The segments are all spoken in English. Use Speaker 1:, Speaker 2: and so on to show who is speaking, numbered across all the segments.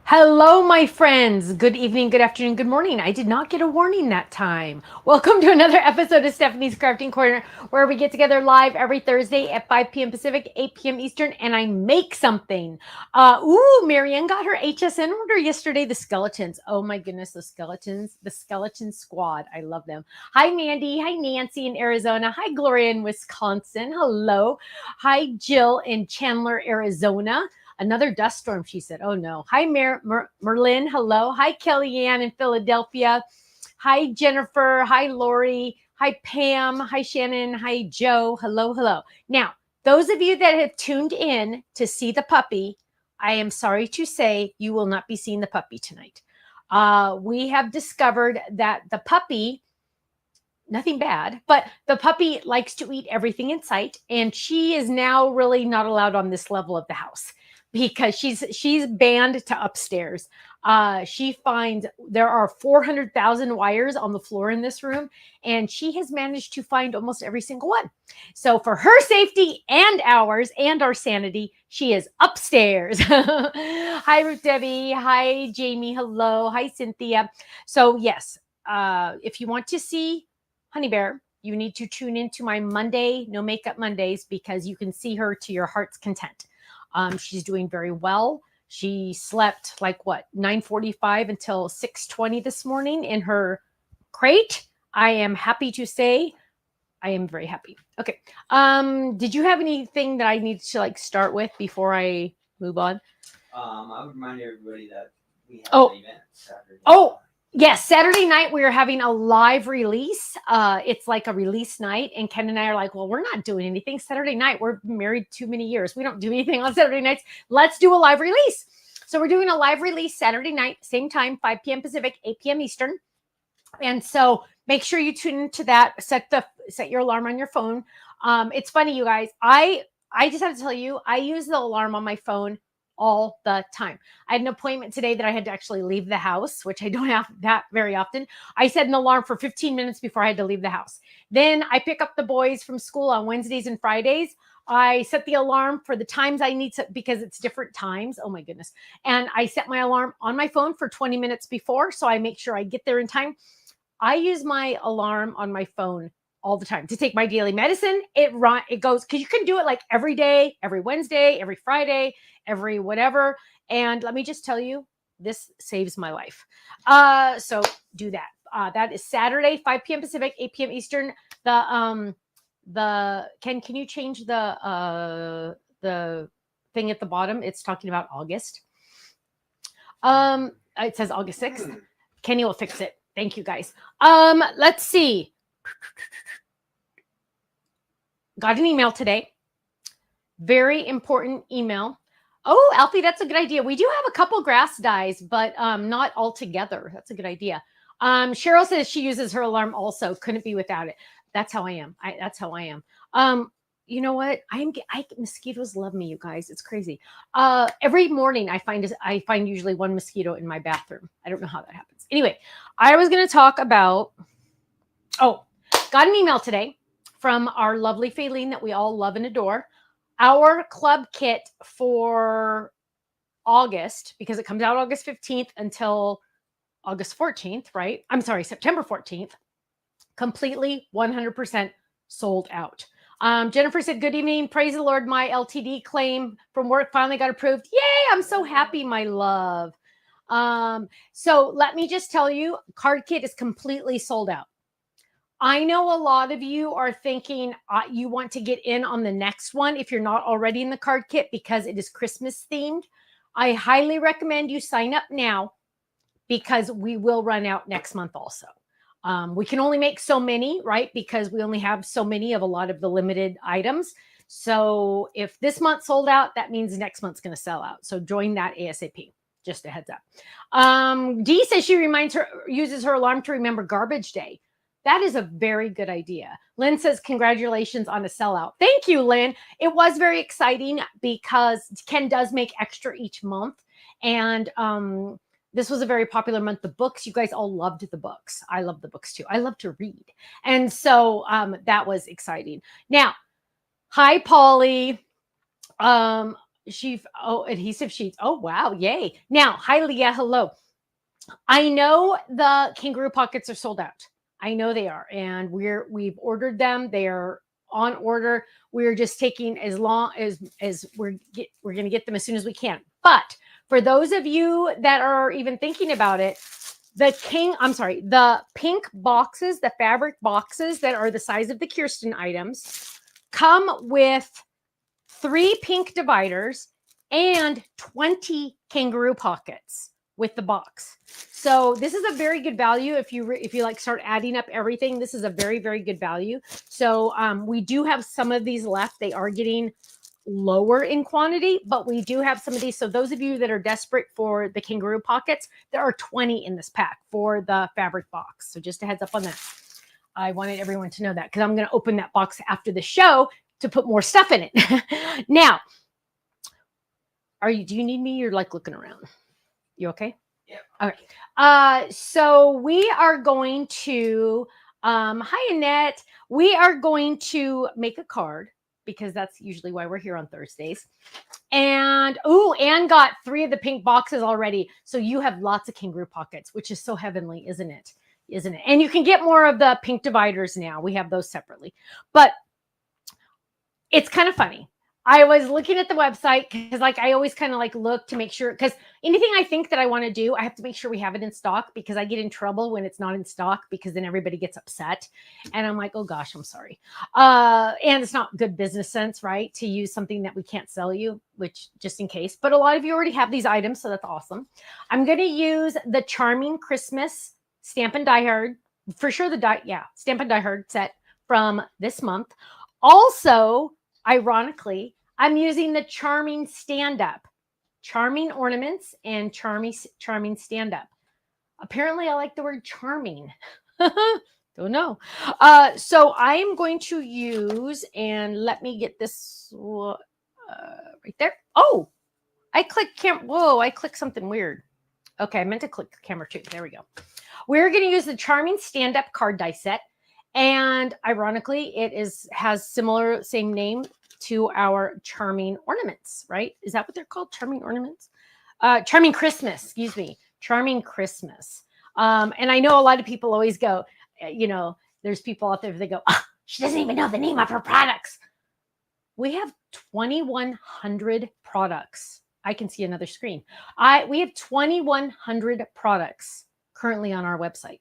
Speaker 1: Hello, my friends. Good evening, good afternoon, good morning. I did not get a warning that time. Welcome to another episode of Stephanie's Crafting Corner, where we get together live every Thursday at 5 p.m. Pacific, 8 p.m. Eastern, and I make something. Marianne got her HSN order yesterday. The skeletons. Oh my goodness, the skeletons. The skeleton squad. I love them. Hi, Mandy. Hi, Nancy in Arizona. Hi, Gloria in Wisconsin. Hello. Hi, Jill in Chandler, Arizona. Another dust storm, she said. Oh no. Hi, Merlin. Hello. Hi, Kellyanne in Philadelphia. Hi, Jennifer. Hi, Lori. Hi, Pam. Hi, Shannon. Hi, Joe. Hello, hello. Now, those of you that have tuned in to see the puppy, I am sorry to say you will not be seeing the puppy tonight. We have discovered that the puppy, nothing bad, but the puppy likes to eat everything in sight, and she is now really not allowed on this level of the house because she's banned to upstairs. She finds there are 400,000 wires on the floor in this room, and she has managed to find almost every single one. So for her safety and ours and our sanity, she is upstairs. Hi, Ruth Debbie. Hi, Jamie. Hello. Hi, Cynthia. So yes, if you want to see Honey Bear, you need to tune into my Monday, No Makeup Mondays, because you can see her to your heart's content. She's doing very well. She slept like 9:45 until 6:20 this morning in her crate. I am happy to say I am very happy. Okay. Did you have anything that I need to start with before I move on?
Speaker 2: I would remind everybody that we have
Speaker 1: Oh.
Speaker 2: an event Saturday.
Speaker 1: Yes, Saturday night we are having a live release. It's like a release night, and Ken and I are like, well, we're not doing anything Saturday night. We're married too many years. We don't do anything on Saturday nights. Let's do a live release. So we're doing a live release Saturday night, same time, 5 p.m. Pacific, 8 p.m. Eastern. And so make sure you tune into that. Set your alarm on your phone. It's funny, you guys. I just have to tell you, I use the alarm on my phone all the time. I had an appointment today that I had to actually leave the house, which I don't have that very often. I set an alarm for 15 minutes before I had to leave the house. Then I pick up the boys from school on Wednesdays and Fridays. I set the alarm for the times I need to, because it's different times. Oh my goodness. And I set my alarm on my phone for 20 minutes before, so I make sure I get there in time. I use my alarm on my phone all the time to take my daily medicine. It goes, because you can do it like every day, every Wednesday, every Friday, every whatever. And let me just tell you, this saves my life. So do that. That is Saturday, 5 p.m. Pacific, 8 p.m. Eastern. Can you change the thing at the bottom? It's talking about August. It says August 6th. Kenny will fix it. Thank you, guys. Let's see. Got an email today. Very important email. Oh, Alfie, that's a good idea. We do have a couple grass dyes, but not all together. That's a good idea. Cheryl says she uses her alarm also. Couldn't be without it. That's how I am. That's how I am. You know what? Mosquitoes love me, you guys. It's crazy. Every morning I find usually one mosquito in my bathroom. I don't know how that happens. Anyway, I was going to talk about, got an email today from our lovely Faylene that we all love and adore. Our club kit for August, because it comes out August 15th until August 14th, right? I'm sorry, September 14th, completely 100% sold out. Jennifer said, good evening. Praise the Lord. My LTD claim from work finally got approved. Yay. I'm so happy, my love. So let me just tell you, card kit is completely sold out. I know a lot of you are thinking you want to get in on the next one if you're not already in the card kit because it is Christmas themed. I highly recommend you sign up now because we will run out next month also. We can only make so many, right? Because we only have so many of a lot of the limited items. So if this month sold out, that means next month's going to sell out. So join that ASAP. Just a heads up. Dee says she uses her alarm to remember garbage day. That is a very good idea. Lynn says, congratulations on a sellout. Thank you, Lynn. It was very exciting because Ken does make extra each month. And this was a very popular month. The books, you guys all loved the books. I love the books too. I love to read. And so that was exciting. Now, hi, Polly. adhesive sheets. Oh, wow. Yay. Now, hi, Leah. Hello. I know the kangaroo pockets are sold out. I know they are. And we've ordered them. They are on order. We're just taking as long as we're going to get them as soon as we can. But for those of you that are even thinking about it, the pink boxes, the fabric boxes that are the size of the Kirsten items come with 3 pink dividers and 20 kangaroo pockets with the box. So this is a very good value. If you like start adding up everything, this is a very, very good value. So we do have some of these left. They are getting lower in quantity, but we do have some of these. So those of you that are desperate for the kangaroo pockets, there are 20 in this pack for the fabric box. So just a heads up on that. I wanted everyone to know that because I'm going to open that box after the show to put more stuff in it. Now, do you need me? You're like looking around. You okay?
Speaker 2: Yeah.
Speaker 1: All right. So we are going to, hi, Annette. We are going to make a card because that's usually why we're here on Thursdays. And, Anne got 3 of the pink boxes already. So you have lots of kangaroo pockets, which is so heavenly, isn't it? Isn't it? And you can get more of the pink dividers now. We have those separately. But it's kind of funny. I was looking at the website because I always kind of look to make sure, because anything I think that I want to do, I have to make sure we have it in stock because I get in trouble when it's not in stock because then everybody gets upset. And I'm like, oh gosh, I'm sorry. And it's not good business sense, right? To use something that we can't sell you, which just in case, but a lot of you already have these items. So that's awesome. I'm going to use the Charming Christmas Stampin' Die Hard, for sure. Stampin' Die Hard set from this month. Also, ironically, I'm using the Charming Stand-Up, Charming Ornaments and Charming Stand-Up. Apparently, I like the word charming. Don't know. So I'm going to use, and let me get this right there. Oh, I clicked I clicked something weird. Okay, I meant to click camera 2. There we go. We're going to use the Charming Stand-Up card die set. And ironically, it has same name to our Charming Ornaments, right? Is that what they're called? Charming Ornaments? Charming Christmas, excuse me. Charming Christmas. And I know a lot of people always go, there's people out there that go, she doesn't even know the name of her products. We have 2,100 products. I can see another screen. We have 2,100 products currently on our website.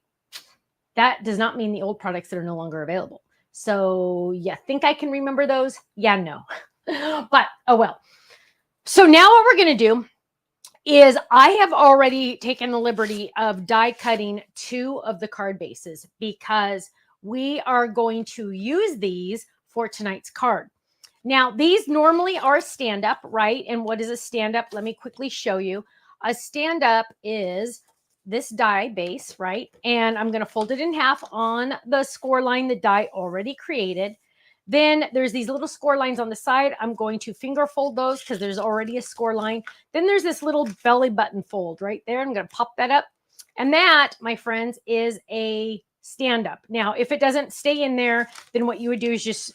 Speaker 1: That does not mean the old products that are no longer available. So you think I can remember those? Yeah, no. But, oh well. So now what we're going to do is I have already taken the liberty of die cutting 2 of the card bases because we are going to use these for tonight's card. Now, these normally are stand-up, right? And what is a stand-up? Let me quickly show you. A stand-up is this die base, right? And I'm going to fold it in half on the score line the die already created. Then there's these little score lines on the side. I'm going to finger fold those because there's already a score line. Then there's this little belly button fold right there. I'm going to pop that up. And that, my friends, is a stand-up. Now, if it doesn't stay in there, then what you would do is just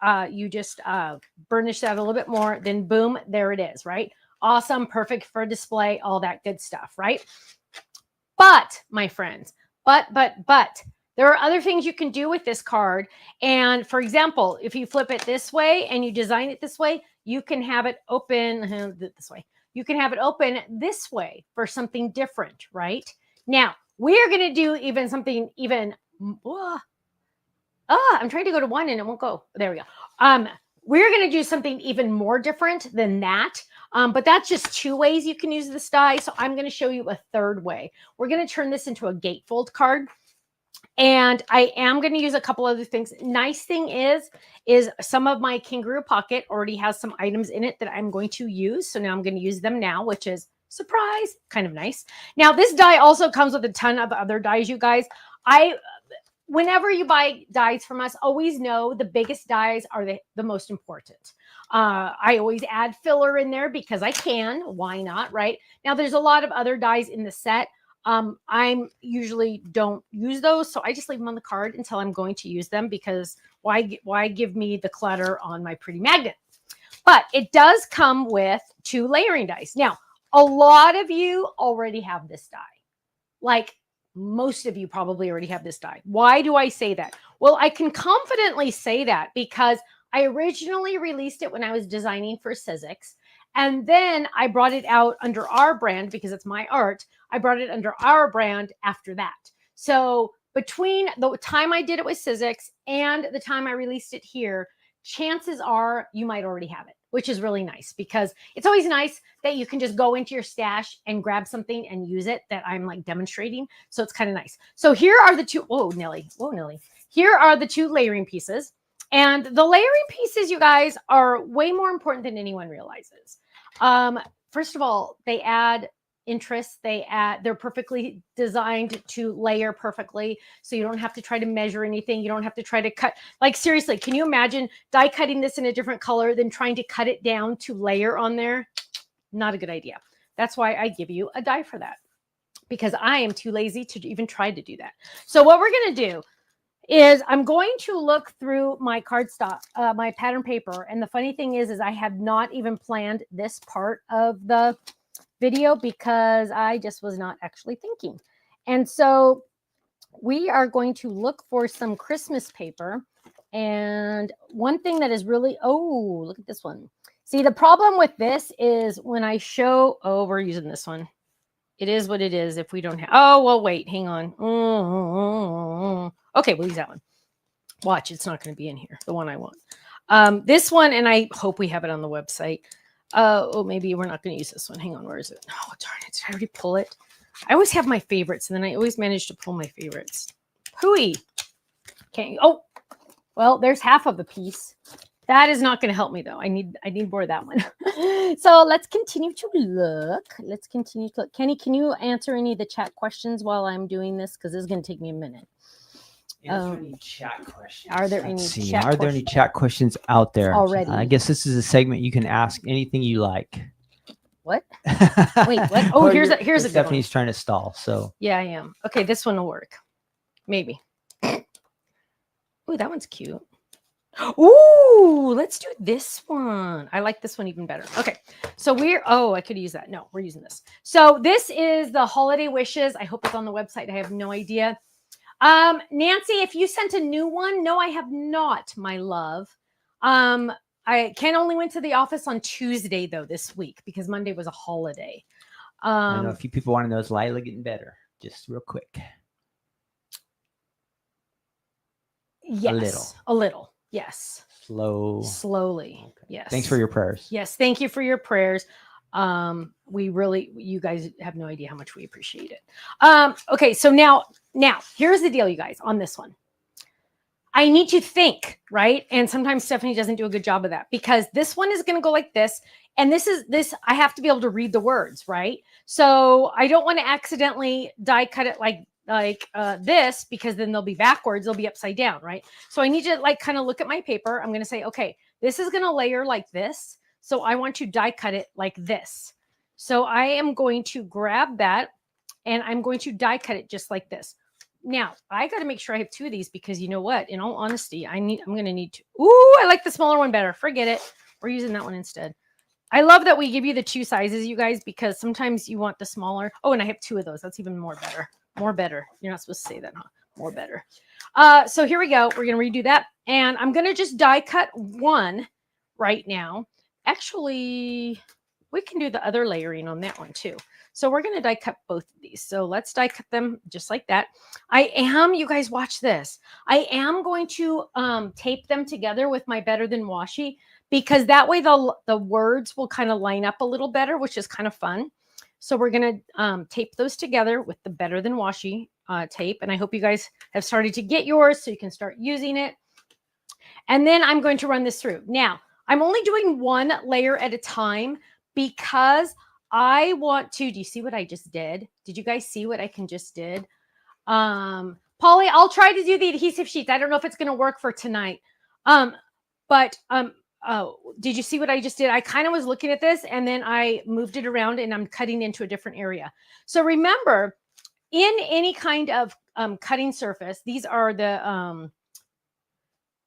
Speaker 1: burnish that a little bit more. Then boom, there it is, right? Awesome, perfect for display, all that good stuff, right? But, my friends, but, there are other things you can do with this card. And for example, if you flip it this way and you design it this way, you can have it open this way. You can have it open this way for something different, right? Now, we're going to do something even, I'm trying to go to 1 and it won't go. There we go. We're going to do something even more different than that. But that's just 2 ways you can use this die. So I'm going to show you a 3rd way. We're going to turn this into a gatefold card. And I am going to use a couple other things. Nice thing is some of my kangaroo pocket already has some items in it that I'm going to use. So now I'm going to use them now, which is surprise, kind of nice. Now, this die also comes with a ton of other dies, you guys. Whenever you buy dies from us, always know the biggest dies are the most important. I always add filler in there because I can. Why not, right? Now, there's a lot of other dies in the set. I usually don't use those, so I just leave them on the card until I'm going to use them because why give me the clutter on my pretty magnet? But it does come with 2 layering dies. Now, a lot of you already have this die. Like most of you probably already have this die. Why do I say that? Well, I can confidently say that because I originally released it when I was designing for Sizzix. And then I brought it out under our brand because it's my art. I brought it under our brand after that. So between the time I did it with Sizzix and the time I released it here, chances are you might already have it, which is really nice because it's always nice that you can just go into your stash and grab something and use it that I'm like demonstrating. So it's kind of nice. So here are the 2. Whoa, Nelly. Here are the 2 layering pieces. And the layering pieces, you guys, are way more important than anyone realizes. First of all, they add interest. They're perfectly designed to layer perfectly. So you don't have to try to measure anything. You don't have to try to cut. Like seriously, can you imagine die cutting this in a different color than trying to cut it down to layer on there? Not a good idea. That's why I give you a die for that, because I am too lazy to even try to do that. So what we're going to do is I'm going to look through my cardstock, my pattern paper. And the funny thing is I have not even planned this part of the video because I just was not actually thinking. And so we are going to look for some Christmas paper. And one thing that is really, oh, look at this one. See, the problem with this is when I show, oh, we're using this one. It is what it is if we don't have, oh, well, wait, hang on. Okay, we'll use that one. Watch, it's not going to be in here, the one I want. This one, and I hope we have it on the website. Oh, maybe we're not going to use this one. Hang on, where is it? Oh, darn it. Did I already pull it? I always have my favorites, and then I always manage to pull my favorites. Hooey. Can't, oh, well, there's half of the piece. That is not going to help me, though. I need more of that one. So let's continue to look. Kenny, can you answer any of the chat questions while I'm doing this? Because this is going to take me a minute.
Speaker 2: Any chat questions?
Speaker 1: Are there
Speaker 3: Let's
Speaker 1: any
Speaker 3: see.
Speaker 1: chat
Speaker 3: Are there any chat questions out there
Speaker 1: already?
Speaker 3: I guess this is a segment you can ask anything you like.
Speaker 1: What? Wait, what? Oh, here's a good one.
Speaker 3: Stephanie's trying to stall. So
Speaker 1: yeah, I am. Okay, this one will work. Maybe. Oh, that one's cute. Ooh, let's do this one. I like this one even better. Okay, so I could use that. No, we're using this. So this is the holiday wishes. I hope it's on the website. I have no idea. Nancy, if you sent a new one, no, I have not, my love. Ken only went to the office on Tuesday though this week because Monday was a holiday.
Speaker 3: I know a few people want to know, is Lila getting better? Just real quick.
Speaker 1: Yes, a little. Yes. Slowly.
Speaker 3: Okay.
Speaker 1: Yes.
Speaker 3: Thanks for your prayers.
Speaker 1: Yes. Thank you for your prayers. You guys have no idea how much we appreciate it. Okay. So now here's the deal, you guys, on this one. I need to think, right? And sometimes Stephanie doesn't do a good job of that because this one is going to go like this. And this, I have to be able to read the words, right? So I don't want to accidentally die cut it like this, because then they'll be backwards. They'll be upside down, right? So I need to like kind of look at my paper. I'm going to say, okay, this is going to layer like this. So I want to die cut it like this. So I am going to grab that and I'm going to die cut it just like this. Now I got to make sure I have 2 of these because you know what? In all honesty, I'm going to need to. Ooh, I like the smaller one better. Forget it. We're using that one instead. I love that we give you the 2 sizes, you guys, because sometimes you want the smaller. Oh, and I have 2 of those. That's even more better. More better. You're not supposed to say that, huh? More better. So here we go. We're going to redo that. And I'm going to just die cut one right now. Actually, we can do the other layering on that one too. So we're going to die cut both of these. So let's die cut them just like that. You guys watch this. I am going to tape them together with my Better Than Washi because that way the words will kind of line up a little better, which is kind of fun. So we're going to tape those together with the Better Than Washi tape. And I hope you guys have started to get yours so you can start using it. And then I'm going to run this through. Now, I'm only doing 1 layer at a time because I want to, do you see what I just did? Did you guys see what I just did? Polly, I'll try to do the adhesive sheets. I don't know if it's going to work for tonight. Oh, did you see what I just did? I kind of was looking at this and then I moved it around and I'm cutting into a different area. So remember, in any kind of cutting surface, these are the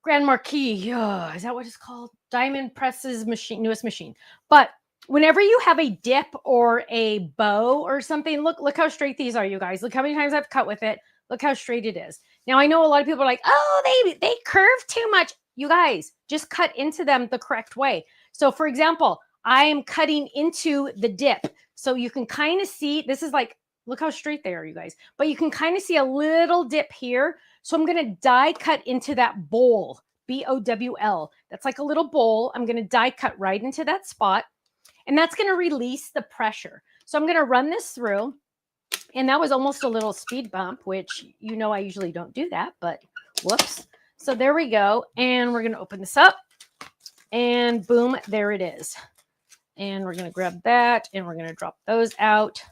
Speaker 1: Grand Marquis. Is that what it's called? Diamond Press's machine, newest machine. But whenever you have a dip or a bow or something, look how straight these are, you guys. Look how many times I've cut with it. Look how straight it is. Now, I know a lot of people are like, oh, they curve too much. You guys, just cut into them the correct way. So, for example, I am cutting into the dip. So you can kind of see, this is like, look how straight they are, you guys. But you can kind of see a little dip here. So I'm going to die cut into that bowl, B-O-W-L. That's like a little bowl. I'm going to die cut right into that spot. And that's going to release the pressure. So I'm going to run this through. And that was almost a little speed bump, which you know I usually don't do that, but whoops. So there we go. And we're going to open this up. And boom, there it is. And we're going to grab that and we're going to drop those out.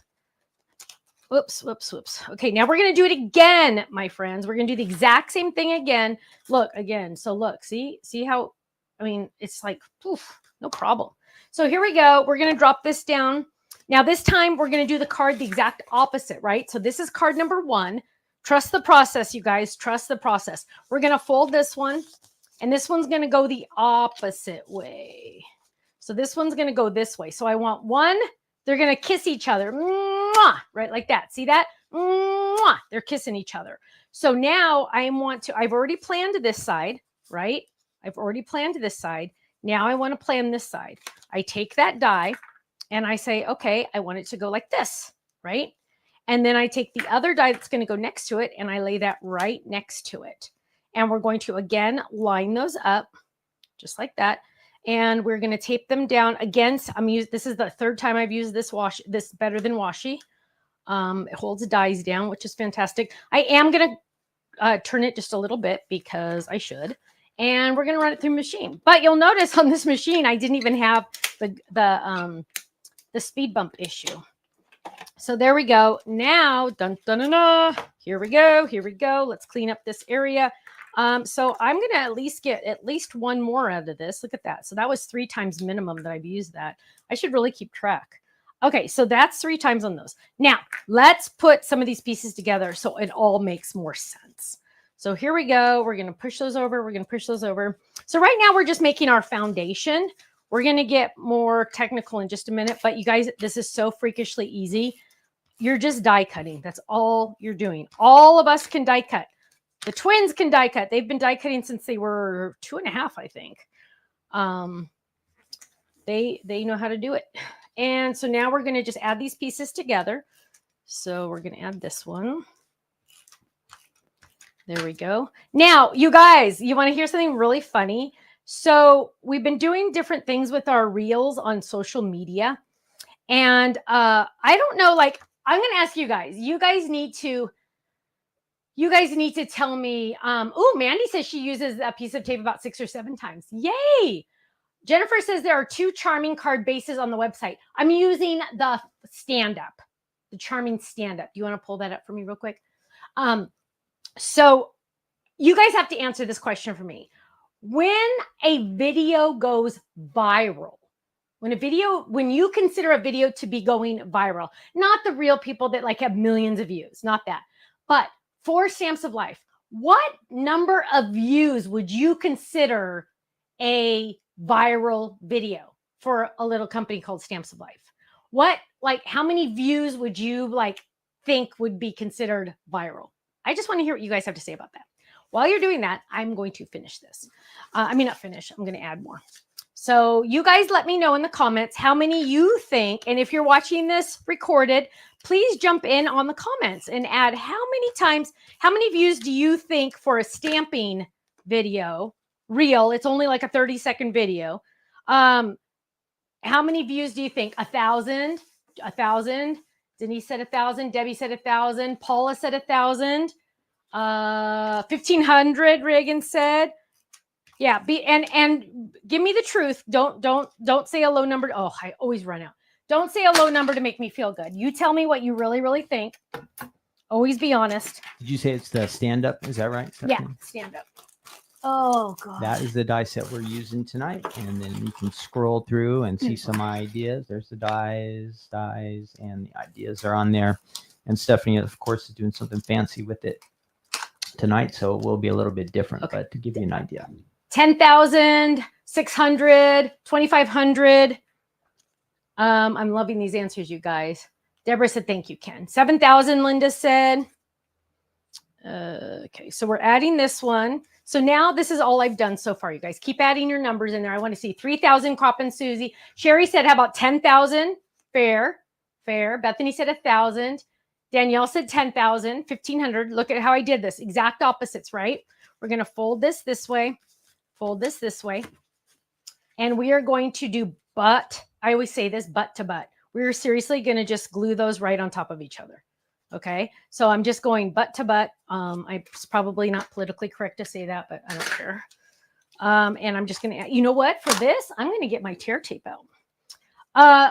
Speaker 1: Whoops, whoops, whoops. Okay, now we're going to do it again, my friends. We're going to do the exact same thing again. Look, again. So look, see how, I mean, it's like, poof, no problem. So here we go. We're going to drop this down. Now this time we're going to do the card the exact opposite, right? So this is card number 1. Trust the process, you guys. Trust the process. We're going to fold this one, and this one's going to go the opposite way. So this one's going to go this way. So I want one. They're going to kiss each other. Mwah, right like that. See that? Mwah, they're kissing each other. So now I've already planned this side, right? I've already planned this side. Now I want to plan this side. I take that die and I say, okay, I want it to go like this, right? And then I take the other die that's going to go next to it and I lay that right next to it. And we're going to, again, line those up just like that. And we're going to tape them down. Again, this is the 3rd time I've used this Better Than Washi. It holds the dies down, which is fantastic. I am going to turn it just a little bit because I should. And we're going to run it through machine. But you'll notice on this machine, I didn't even have the speed bump issue. So there we go. Now, dun, dun, dun, dun, here we go. Here we go. Let's clean up this area. So I'm going to at least get at least one more out of this. Look at that. So that was 3 times minimum that I've used that. I should really keep track. Okay, so that's 3 times on those. Now, let's put some of these pieces together so it all makes more sense. So here we go. We're going to push those over. We're going to push those over. So right now we're just making our foundation. We're going to get more technical in just a minute. But you guys, this is so freakishly easy. You're just die cutting. That's all you're doing. All of us can die cut. The twins can die cut. They've been die cutting since they were 2.5, I think. They know how to do it. And so now we're going to just add these pieces together. So we're going to add this one. There we go. Now, you guys, you want to hear something really funny? So we've been doing different things with our reels on social media. And I don't know, like, I'm going to ask you guys. You guys need to tell me. Oh, Mandy says she uses a piece of tape about 6 or 7 times. Yay! Jennifer says there are 2 charming card bases on the website. I'm using the stand-up, the charming stand-up. Do you want to pull that up for me real quick? So you guys have to answer this question for me. When a video goes viral, when you consider a video to be going viral, not the real people that like have millions of views, not that, but for Stamps of Life, what number of views would you consider a viral video for a little company called Stamps of Life? How many views would you think would be considered viral? I just want to hear what you guys have to say about that. While you're doing that, I'm going to finish this. I'm going to add more. So you guys let me know in the comments how many you think, and if you're watching this recorded, please jump in on the comments and add how many views do you think for a stamping video reel? It's only like a 30-second video. How many views do you think? 1,000? 1,000? Denise said 1,000. Debbie said 1,000. Paula said 1,000. 1,500. Reagan said. Yeah. And give me the truth. Don't say a low number. Oh, I always run out. Don't say a low number to make me feel good. You tell me what you really, really think. Always be honest.
Speaker 3: Did you say it's the stand-up? Is that right, Stephanie?
Speaker 1: Yeah, stand-up. Oh, God.
Speaker 3: That is the die set we're using tonight. And then you can scroll through and see some ideas. There's the dies, and the ideas are on there. And Stephanie, of course, is doing something fancy with it tonight. So it will be a little bit different, but to give you an idea.
Speaker 1: 10,000. 600, 2,500. I'm loving these answers, you guys. Deborah said, thank you, Ken. 7,000, Linda said. Okay, so we're adding this one. So now this is all I've done so far, you guys. Keep adding your numbers in there. I want to see 3,000, Crop and Susie. Sherry said, how about 10,000? Fair. Bethany said 1,000. Danielle said 10,000, 1,500. Look at how I did this. Exact opposites, right? We're going to fold this way, fold this way. And we are going to do butt. I always say this, butt to butt. We're seriously going to just glue those right on top of each other. Okay, so I'm just going butt to butt. It's probably not politically correct to say that, but I don't care. And I'm just going to, you know what? For this, I'm going to get my tear tape out.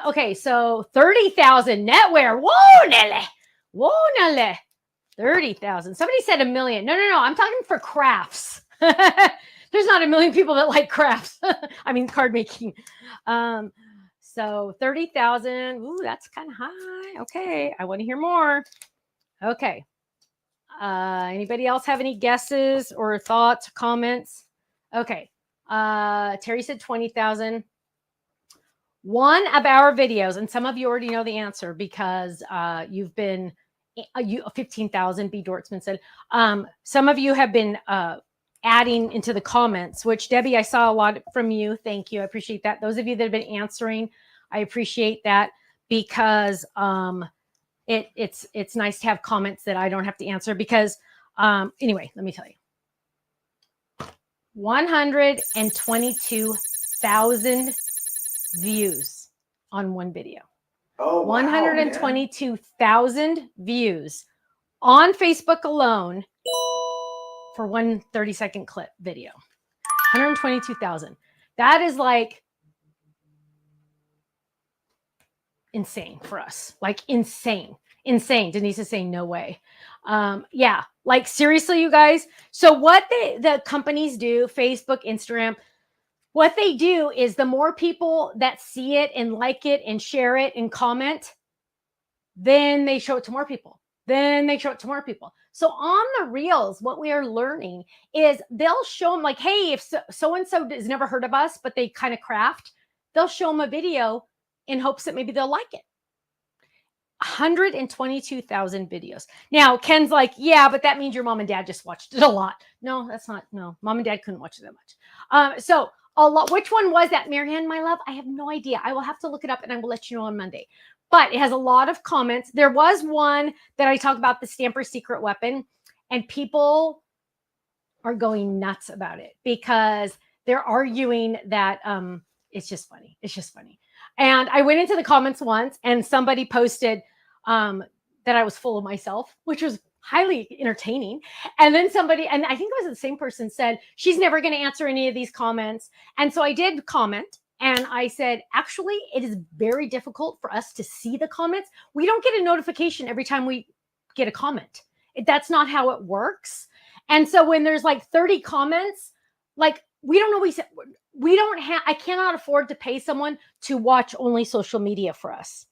Speaker 1: Okay, so 30,000 netwear. Whoa, Nelly. Whoa, Nelly. 30,000. Somebody said 1 million. No. I'm talking for crafts. There's not 1 million people that like crafts. I mean, card making. So 30,000. Ooh, that's kind of high. Okay, I want to hear more. Okay. Anybody else have any guesses or thoughts, comments? Okay. Terry said 20,000. One of our videos, and some of you already know the answer because you've been 15,000. B. Dortzman said. Some of you have been adding into the comments, which Debbie, I saw a lot from you. Thank you. I appreciate that. Those of you that have been answering, I appreciate that because it's nice to have comments that I don't have to answer because anyway, let me tell you. 122,000 views on one video.
Speaker 2: Oh, wow,
Speaker 1: 122,000 views on Facebook alone for one 30-second clip video. 122,000. That is like insane for us. Like insane. Denise is saying no way. Yeah, like seriously, you guys. So what the companies do, Facebook, Instagram, what they do is the more people that see it and like it and share it and comment, then they show it to more people. So on the reels, what we are learning is they'll show them like, hey, if so-and-so has never heard of us, but they kind of craft, they'll show them a video in hopes that maybe they'll like it. 122,000 videos. Now, Ken's like, yeah, but that means your mom and dad just watched it a lot. No, that's not. No, mom and dad couldn't watch it that much. So a lot. Which one was that, Marianne, my love? I have no idea. I will have to look it up and I will let you know on Monday. But it has a lot of comments. There was one that I talked about, the Stamper secret weapon, and people are going nuts about it because they're arguing that it's just funny. And I went into the comments once and somebody posted that I was full of myself, which was highly entertaining. And then somebody, and I think it was the same person, said, she's never going to answer any of these comments. And so I did comment and I said, actually, it is very difficult for us to see the comments. We don't get a notification every time we get a comment. That's not how it works. And so when there's like 30 comments, like we don't always, I cannot afford to pay someone to watch only social media for us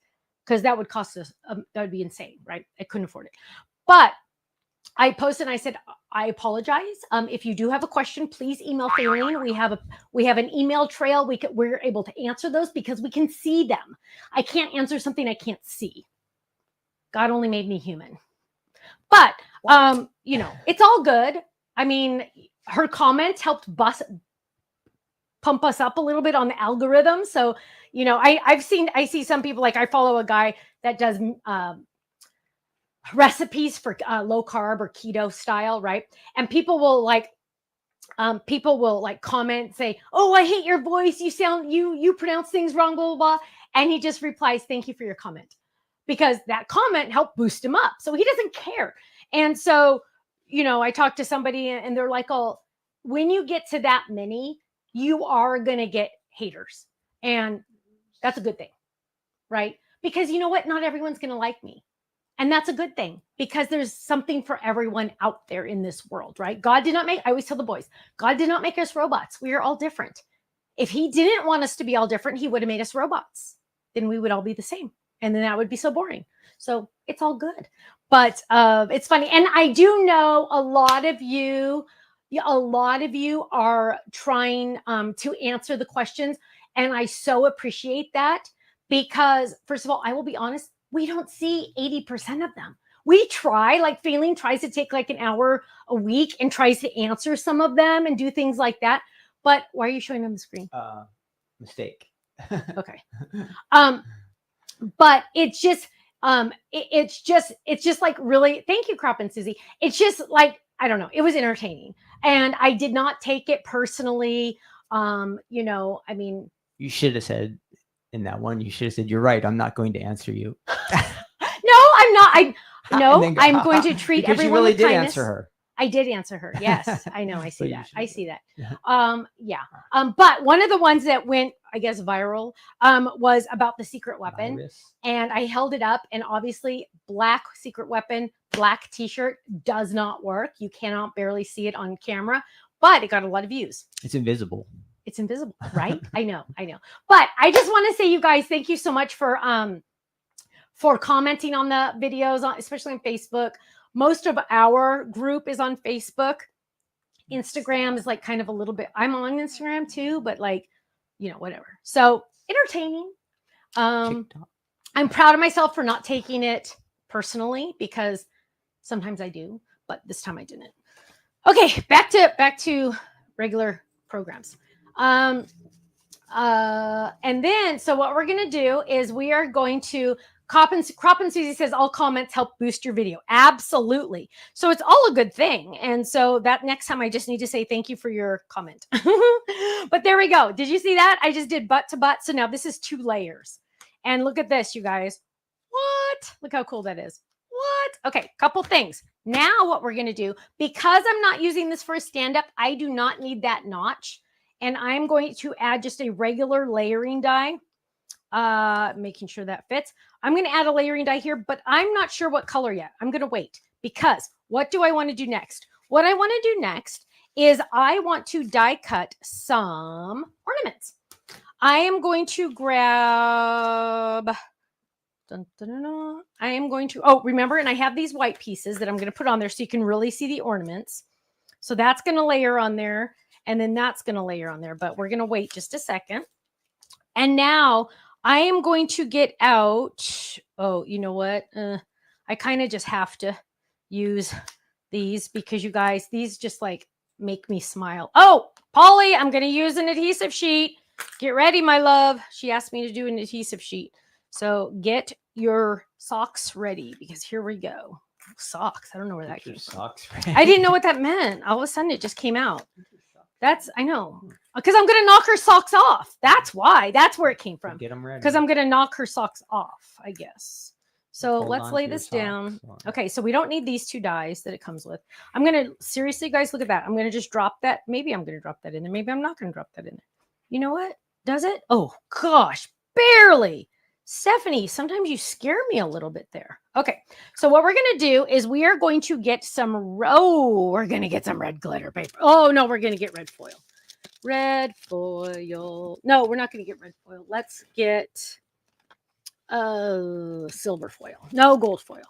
Speaker 1: because that would cost us, that would be insane, right? I couldn't afford it. But I posted and I said, I apologize. If you do have a question, please email Faylene. We have an email trail. We're able to answer those because we can see them. I can't answer something I can't see. God only made me human. But, it's all good. I mean, her comments helped pump us up a little bit on the algorithm. So, I see some people, like I follow a guy that does recipes for low carb or keto style, right? And people will comment, say, oh, I hate your voice. You pronounce things wrong, blah, blah, blah. And he just replies, thank you for your comment. Because that comment helped boost him up. So he doesn't care. And so, I talked to somebody and they're like, oh, when you get to that many, you are going to get haters. And that's a good thing, right? Because you know what? Not everyone's going to like me. And that's a good thing because there's something for everyone out there in this world, right? I always tell the boys, God did not make us robots. We are all different. If he didn't want us to be all different, he would have made us robots. Then we would all be the same. And then that would be so boring. So it's all good. But it's funny. And I do know a lot of you a lot of you are trying to answer the questions. And I so appreciate that because, first of all, I will be honest, we don't see 80% of them. We try, like Failing tries to take like an hour a week and tries to answer some of them and do things like that. But why are you showing them the screen?
Speaker 3: Mistake.
Speaker 1: Okay. But it's just it's just like really, thank you, Crop and Susie. It's just like, I don't know, it was entertaining. And I did not take it personally. You know, I mean,
Speaker 3: You should have said in that one, you should have said, "You're right. I'm not going to answer you."
Speaker 1: no, I'm not. I'm going to treat
Speaker 3: because
Speaker 1: everyone
Speaker 3: you really
Speaker 1: with
Speaker 3: did
Speaker 1: kindness.
Speaker 3: answer her.
Speaker 1: I did answer her. Yes, I know. I see
Speaker 3: But you
Speaker 1: that.
Speaker 3: should
Speaker 1: I
Speaker 3: have.
Speaker 1: see that.
Speaker 3: Yeah.
Speaker 1: Yeah. But one of the ones that went, I guess, viral, was about the secret weapon.
Speaker 3: Virus.
Speaker 1: And I held it up, and obviously, black secret weapon, black T-shirt does not work. You cannot barely see it on camera, but it got a lot of views.
Speaker 3: It's invisible.
Speaker 1: It's invisible, right? I know. But I just want to say, you guys, thank you so much for commenting on the videos, especially on Facebook. Most of our group is on Facebook. Instagram is like kind of a little bit, I'm on Instagram too, but like, you know, whatever. So entertaining.
Speaker 3: TikTok.
Speaker 1: I'm proud of myself for not taking it personally because sometimes I do, but this time I didn't. Okay, back to regular programs. And then, so what we're going to do is we are going to, Crop and Susie says all comments help boost your video. Absolutely. So it's all a good thing. And so that next time I just need to say thank you for your comment. But there we go. Did you see that? I just did butt to butt. So now this is 2 layers. And look at this, you guys. What? Look how cool that is. What? Okay, couple things. Now what we're going to do, because I'm not using this for a stand-up, I do not need that notch. And I'm going to add just a regular layering die, making sure that fits. I'm going to add a layering die here, but I'm not sure what color yet. I'm going to wait because what do I want to do next? What I want to do next is I want to die cut some ornaments. I am going to grab... I am going to, remember, and I have these white pieces that I'm going to put on there so you can really see the ornaments. So that's going to layer on there, and then that's going to layer on there, but we're going to wait just a second. And now I am going to get out, you know what? I kind of just have to use these because you guys, these just like make me smile. Oh, Polly, I'm going to use an adhesive sheet. Get ready, my love. She asked me to do an adhesive sheet. So get your socks ready because here we go. Socks. I don't know where that came from.
Speaker 3: Socks.
Speaker 1: I didn't know what that meant. All of a sudden it just came out. I know. Because I'm going to knock her socks off. That's why. That's where it came from.
Speaker 3: Get them ready.
Speaker 1: Because I'm going to knock her socks off, I guess. So
Speaker 3: Hold
Speaker 1: let's
Speaker 3: on
Speaker 1: lay
Speaker 3: to your
Speaker 1: this down.
Speaker 3: socks.
Speaker 1: Okay, so we don't need these 2 dies that it comes with. I'm going to, seriously, guys, look at that. I'm going to just drop that. Maybe I'm going to drop that in there. Maybe I'm not going to drop that in there. You know what? Does it? Oh, gosh, barely. Stephanie, sometimes you scare me a little bit there. Okay, so what we're going to do is we are going to get some, we're going to get some red glitter paper. Oh, no, we're going to get red foil. Red foil. No, we're not going to get red foil. Let's get silver foil. No, gold foil.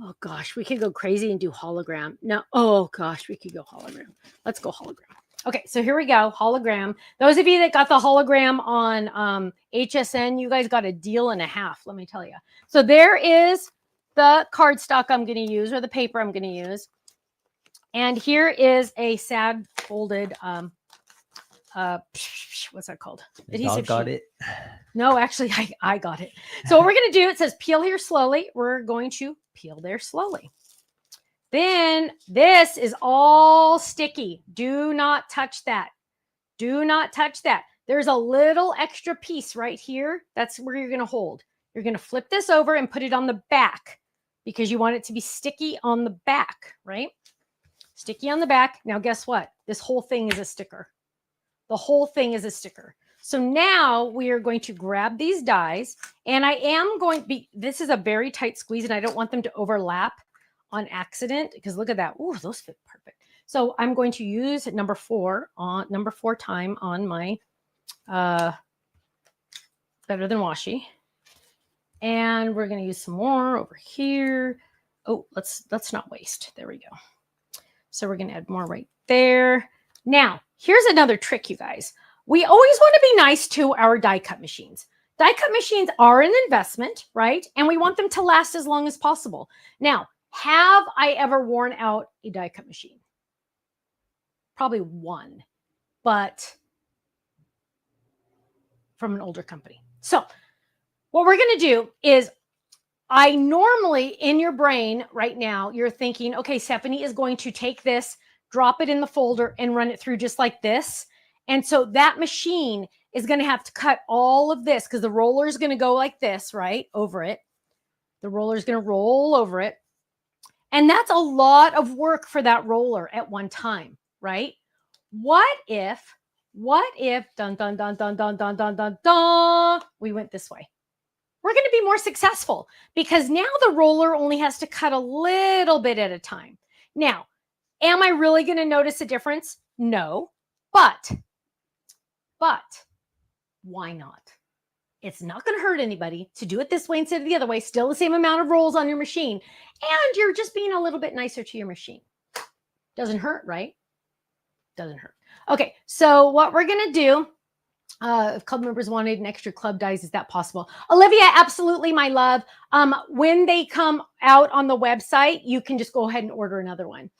Speaker 1: Oh, gosh, we could go crazy and do hologram. No, oh, gosh, we could go hologram. Let's go hologram. Okay, so here we go, hologram. Those of you that got the hologram on HSN, you guys got a deal and a half, let me tell you. So there is the cardstock I'm going to use, or the paper I'm going to use. And here is a sad folded, what's that called?
Speaker 3: Adhesive got it.
Speaker 1: No, actually, I got it. So what we're going to do, it says peel here slowly. We're going to peel there slowly. Then this is all sticky. Do not touch that. Do not touch that. There's a little extra piece right here. That's where you're going to hold. You're going to flip this over and put it on the back because you want it to be sticky on the back, right? Sticky on the back. Now, guess what? This whole thing is a sticker. The whole thing is a sticker. So now we are going to grab these dies, and I am going to be, this is a very tight squeeze, and I don't want them to overlap on accident because look at that. Ooh, those fit perfect. So I'm going to use number 4 time on my Better Than Washi. And we're going to use some more over here. Oh, let's not waste. There we go. So we're going to add more right there. Now, here's another trick, you guys. We always want to be nice to our die cut machines. Die cut machines are an investment, right? And we want them to last as long as possible. Now, have I ever worn out a die cut machine? Probably one, but from an older company. So what we're going to do is, I normally, in your brain right now, you're thinking, okay, Stephanie is going to take this, drop it in the folder and run it through just like this. And so that machine is going to have to cut all of this because the roller is going to go like this, right? Over it. The roller is going to roll over it. And that's a lot of work for that roller at one time, right? What if, dun, dun, dun, dun, dun, dun, dun, dun, dun, we went this way? We're going to be more successful because now the roller only has to cut a little bit at a time. Now, am I really going to notice a difference? No, but why not? It's not going to hurt anybody to do it this way instead of the other way. Still the same amount of rolls on your machine. And you're just being a little bit nicer to your machine. Doesn't hurt, right? Doesn't hurt. Okay, so what we're going to do, if club members wanted an extra club dies, is that possible? Olivia, absolutely, my love. When they come out on the website, you can just go ahead and order another one.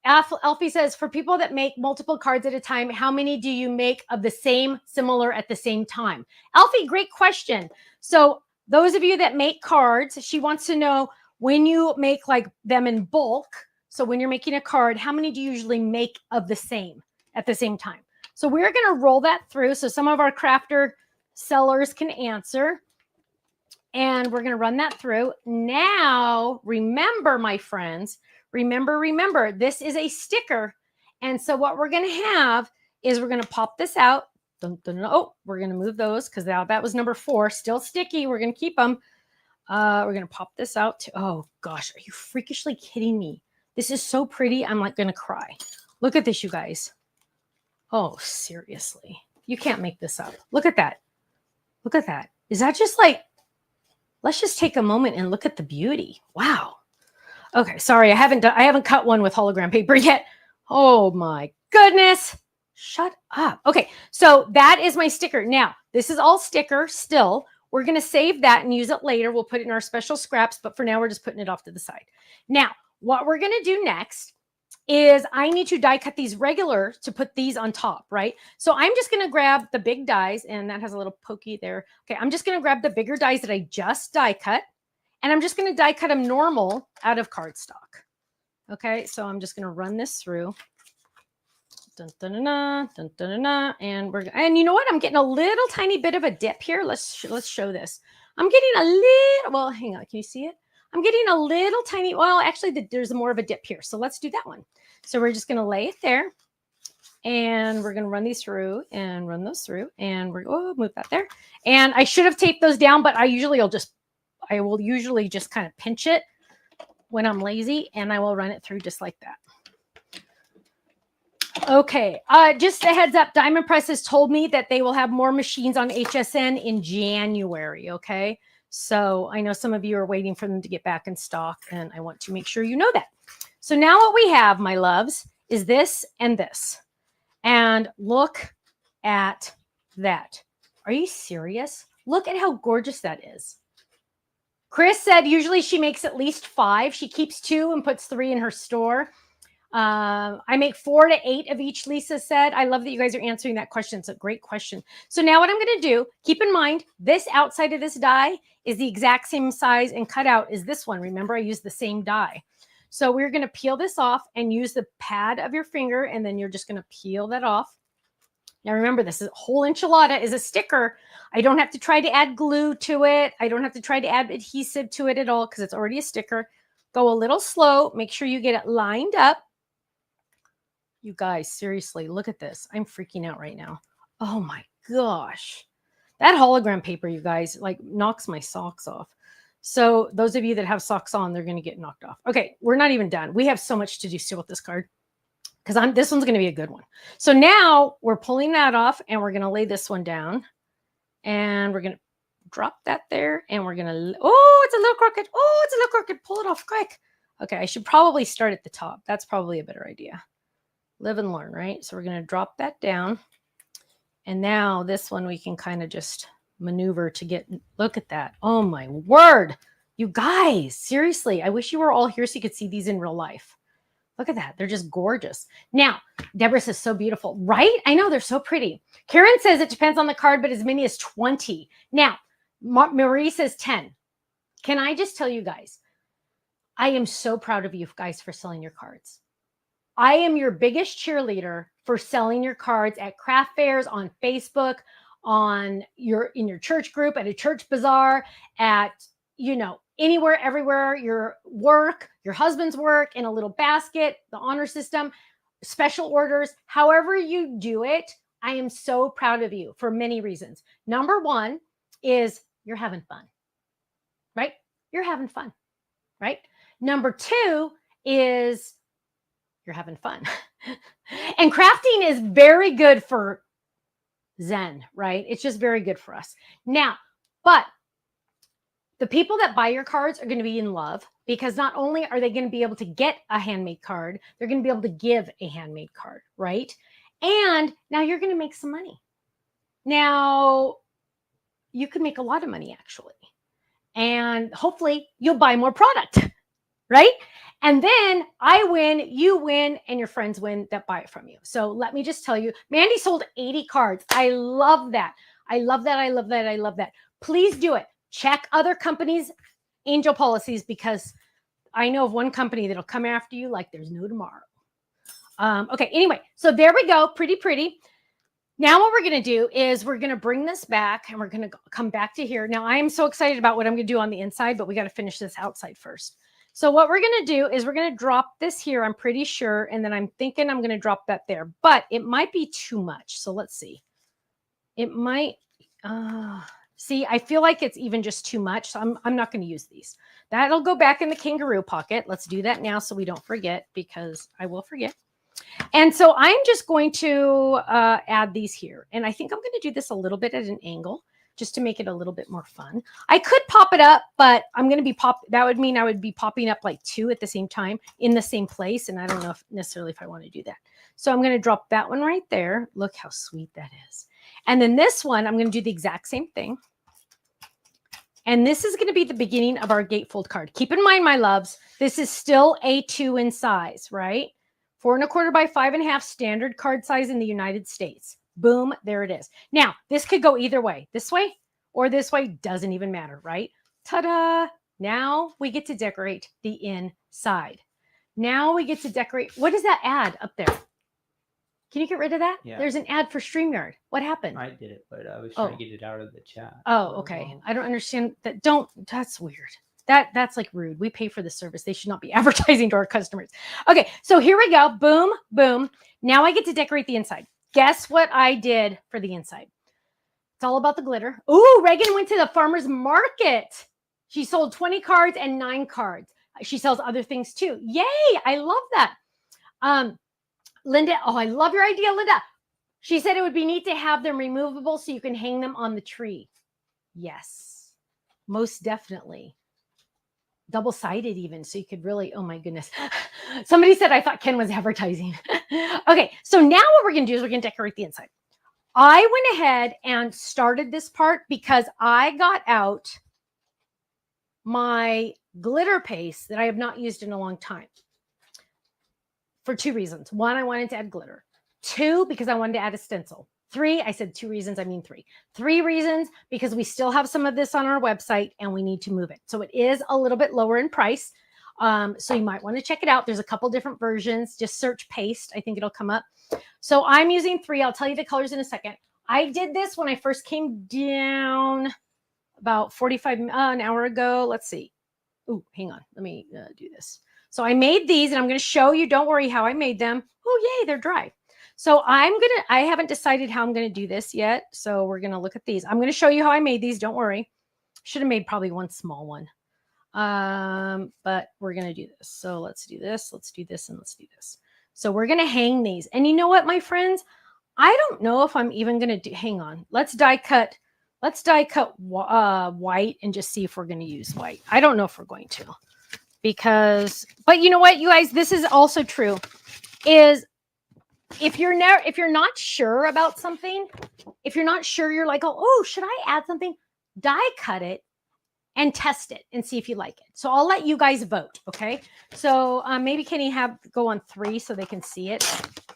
Speaker 1: Alfie says, for people that make multiple cards at a time, how many do you make of the same, similar at the same time? Alfie, great question. So those of you that make cards, she wants to know when you make like them in bulk. So when you're making a card, how many do you usually make of the same at the same time? So we're going to roll that through so some of our crafter sellers can answer. And we're going to run that through. Now, remember, my friends, remember, this is a sticker. And so what we're going to have is we're going to pop this out. Dun, dun, dun. Oh, we're going to move those because that was number 4. Still sticky. We're going to keep them. We're going to pop this out. Oh, gosh. Are you freakishly kidding me? This is so pretty. I'm like going to cry. Look at this, you guys. Oh, seriously. You can't make this up. Look at that. Look at that. Is that just like, let's just take a moment and look at the beauty. Wow. Okay, sorry, I haven't cut one with hologram paper yet. Oh my goodness. Shut up. Okay, so that is my sticker. Now, this is all sticker still. We're going to save that and use it later. We'll put it in our special scraps, but for now, we're just putting it off to the side. Now, what we're going to do next is I need to die cut these regular to put these on top, right? So I'm just going to grab the big dies, and that has a little pokey there. Okay, I'm just going to grab the bigger dies that I just die cut, and I'm just going to die cut them normal out of cardstock. Okay, so I'm just going to run this through. Dun, dun, dun, dun, dun, dun, dun, and you know what? I'm getting a little tiny bit of a dip here. Let's show this. I'm getting a little, well, hang on, can you see it? I'm getting a little tiny, well, actually there's more of a dip here. So let's do that one. So we're just going to lay it there, and we're going to run these through and run those through, and move that there. And I should have taped those down, but I will usually just kind of pinch it when I'm lazy, and I will run it through just like that. Okay, just a heads up, Diamond Press has told me that they will have more machines on HSN in January, okay? So I know some of you are waiting for them to get back in stock, and I want to make sure you know that. So now what we have, my loves, is this and this. And look at that. Are you serious? Look at how gorgeous that is. Chris said usually she makes at least 5. She keeps 2 and puts 3 in her store. I make 4 to 8 of each, Lisa said. I love that you guys are answering that question. It's a great question. So now what I'm going to do, keep in mind, this outside of this die is the exact same size and cutout as this one. Remember, I used the same die. So we're going to peel this off and use the pad of your finger, and then you're just going to peel that off. Now remember, this is whole enchilada is a sticker. I don't have to try to add glue to it. I don't have to try to add adhesive to it at all because it's already a sticker. Go a little slow. Make sure you get it lined up. You guys, seriously, look at this. I'm freaking out right now. Oh my gosh. That hologram paper, you guys, like knocks my socks off. So those of you that have socks on, they're going to get knocked off. Okay, we're not even done. We have so much to do still with this card because this one's going to be a good one. So now we're pulling that off, and we're going to lay this one down, and we're going to drop that there, and we're going to, oh, it's a little crooked. Oh, it's a little crooked. Pull it off quick. Okay, I should probably start at the top. That's probably a better idea. Live and learn, right? So we're going to drop that down. And now this one we can kind of just maneuver to get, look at that. Oh my word. You guys, seriously, I wish you were all here so you could see these in real life. Look at that. They're just gorgeous. Now, Deborah says so beautiful, right? I know they're so pretty. Karen says it depends on the card, but as many as 20. Now, Marie says 10. Can I just tell you guys, I am so proud of you guys for selling your cards. I am your biggest cheerleader for selling your cards at craft fairs, on Facebook, in your church group, at a church bazaar, at, anywhere, everywhere, your work, your husband's work, in a little basket, the honor system, special orders, however you do it. I am so proud of you for many reasons. Number one is you're having fun, right? You're having fun, right? Number two is you're having fun. And crafting is very good for Zen, right? It's just very good for us. Now, but the people that buy your cards are going to be in love, because not only are they going to be able to get a handmade card, they're going to be able to give a handmade card, right? And now you're going to make some money. Now, you could make a lot of money, actually. And hopefully you'll buy more product, right? And then I win, you win, and your friends win that buy it from you. So let me just tell you, Mandy sold 80 cards. I love that. I love that. I love that. I love that. Please do it. Check other companies' angel policies, because I know of one company that'll come after you like there's no tomorrow. Okay, anyway, so there we go. Pretty, pretty. Now what we're going to do is we're going to bring this back, and we're going to come back to here. Now I am so excited about what I'm going to do on the inside, but we got to finish this outside first. So what we're going to do is we're going to drop this here, I'm pretty sure, and then I'm thinking I'm going to drop that there, but it might be too much. So let's see. It might, see, I feel like it's even just too much. So I'm not going to use these. That'll go back in the kangaroo pocket. Let's do that now so we don't forget, because I will forget. And so I'm just going to add these here. And I think I'm going to do this a little bit at an angle, just to make it a little bit more fun. I could pop it up, but I'm going to be that would mean I would be popping up like 2 at the same time in the same place. And I don't know necessarily if I want to do that. So I'm going to drop that one right there. Look how sweet that is. And then this one, I'm going to do the exact same thing. And this is going to be the beginning of our gatefold card. Keep in mind, my loves, this is still A2 in size, right? 4 1/4 by 5 1/2 standard card size in the United States. Boom, there it is. Now, this could go either way, this way or this way, doesn't even matter, right? Ta-da! Now we get to decorate the inside. Now we get to decorate. What does that ad up there? Can you get rid of that?
Speaker 3: Yeah.
Speaker 1: There's an ad for StreamYard. What happened?
Speaker 3: I did it, but I was trying to get it out of the chat.
Speaker 1: Oh, okay. I don't understand that. That's weird. That's like rude. We pay for the service. They should not be advertising to our customers. Okay, so here we go. Boom, boom. Now I get to decorate the inside. Guess what I did for the inside? It's all about the glitter. Ooh, Reagan went to the farmer's market. She sold 20 cards and 9 cards. She sells other things too. Yay, I love that. Linda, oh, I love your idea, Linda. She said it would be neat to have them removable so you can hang them on the tree. Yes, most definitely. Double-sided even, so you could really, oh my goodness. Somebody said I thought Ken was advertising. Okay, so now what we're going to do is we're going to decorate the inside. I went ahead and started this part because I got out my glitter paste that I have not used in a long time for 2 reasons. 1, I wanted to add glitter. 2, because I wanted to add a stencil. 3, I said 2 reasons, I mean 3. 3 reasons, because we still have some of this on our website and we need to move it. So it is a little bit lower in price. So you might want to check it out. There's a couple different versions. Just search paste. I think it'll come up. So I'm using 3. I'll tell you the colors in a second. I did this when I first came down about an hour ago. Let's see. Oh, hang on. Let me do this. So I made these and I'm going to show you, don't worry, how I made them. Oh, yay, they're dry. So I haven't decided how I'm going to do this yet. So we're going to look at these. I'm going to show you how I made these. Don't worry. Should have made probably one small one. But we're going to do this. So let's do this. Let's do this. And let's do this. So we're going to hang these. And you know what, my friends? I don't know if I'm even going to do, hang on. Let's die cut white and just see if we're going to use white. I don't know if we're going to, but you know what, you guys, this is also true, is if you're not sure about something, if you're not sure, you're like, oh, should I add something? Die cut it and test it and see if you like it. So I'll let you guys vote. Okay. So maybe Kenny go on 3 so they can see it.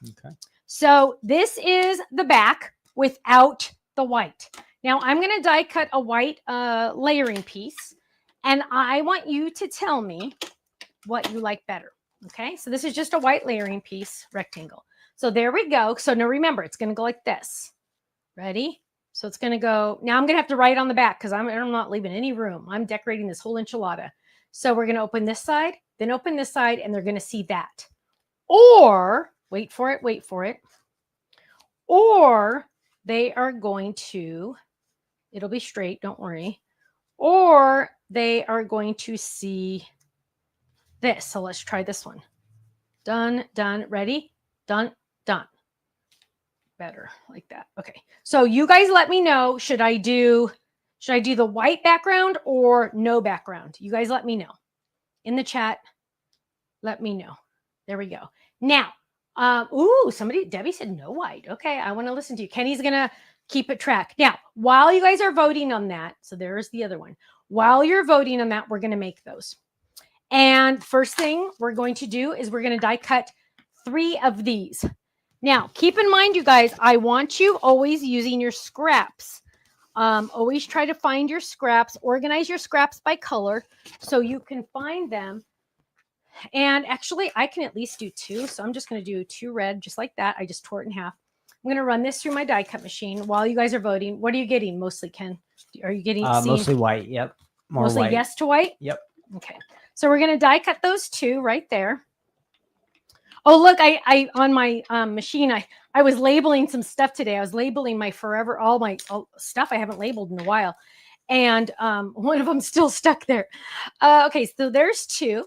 Speaker 3: Okay.
Speaker 1: So this is the back without the white. Now I'm going to die cut a white layering piece, and I want you to tell me what you like better. Okay. So this is just a white layering piece, rectangle. So there we go. So now remember, it's going to go like this. Ready? So it's going to go. Now I'm going to have to write on the back because I'm not leaving any room. I'm decorating this whole enchilada. So we're going to open this side, then open this side, and they're going to see that. Or, wait for it. Or they are going to, it'll be straight, don't worry. Or they are going to see this. So let's try this one. Done, done, ready, done, done. Better like that. Okay. So you guys let me know, should I do the white background or no background? You guys let me know in the chat. Let me know. There we go. Now, Debbie said no white. Okay. I want to listen to you. Kenny's going to keep it track. Now, while you guys are voting on that, so there's the other one. While you're voting on that, we're going to make those. And first thing we're going to do is we're going to die cut 3 of these. Now, keep in mind, you guys, I want you always using your scraps. Always try to find your scraps, organize your scraps by color so you can find them. And actually, I can at least do 2. So I'm just going to do 2 red, just like that. I just tore it in half. I'm going to run this through my die cut machine while you guys are voting. What are you getting mostly, Ken? Are you getting
Speaker 3: mostly white? Yep.
Speaker 1: Mostly
Speaker 3: white.
Speaker 1: Yes to white?
Speaker 3: Yep.
Speaker 1: Okay. So we're going to die cut those 2 right there. Oh, look, I on my machine, I was labeling some stuff today. I was labeling all my stuff I haven't labeled in a while. And one of them still stuck there. Okay, so there's 2.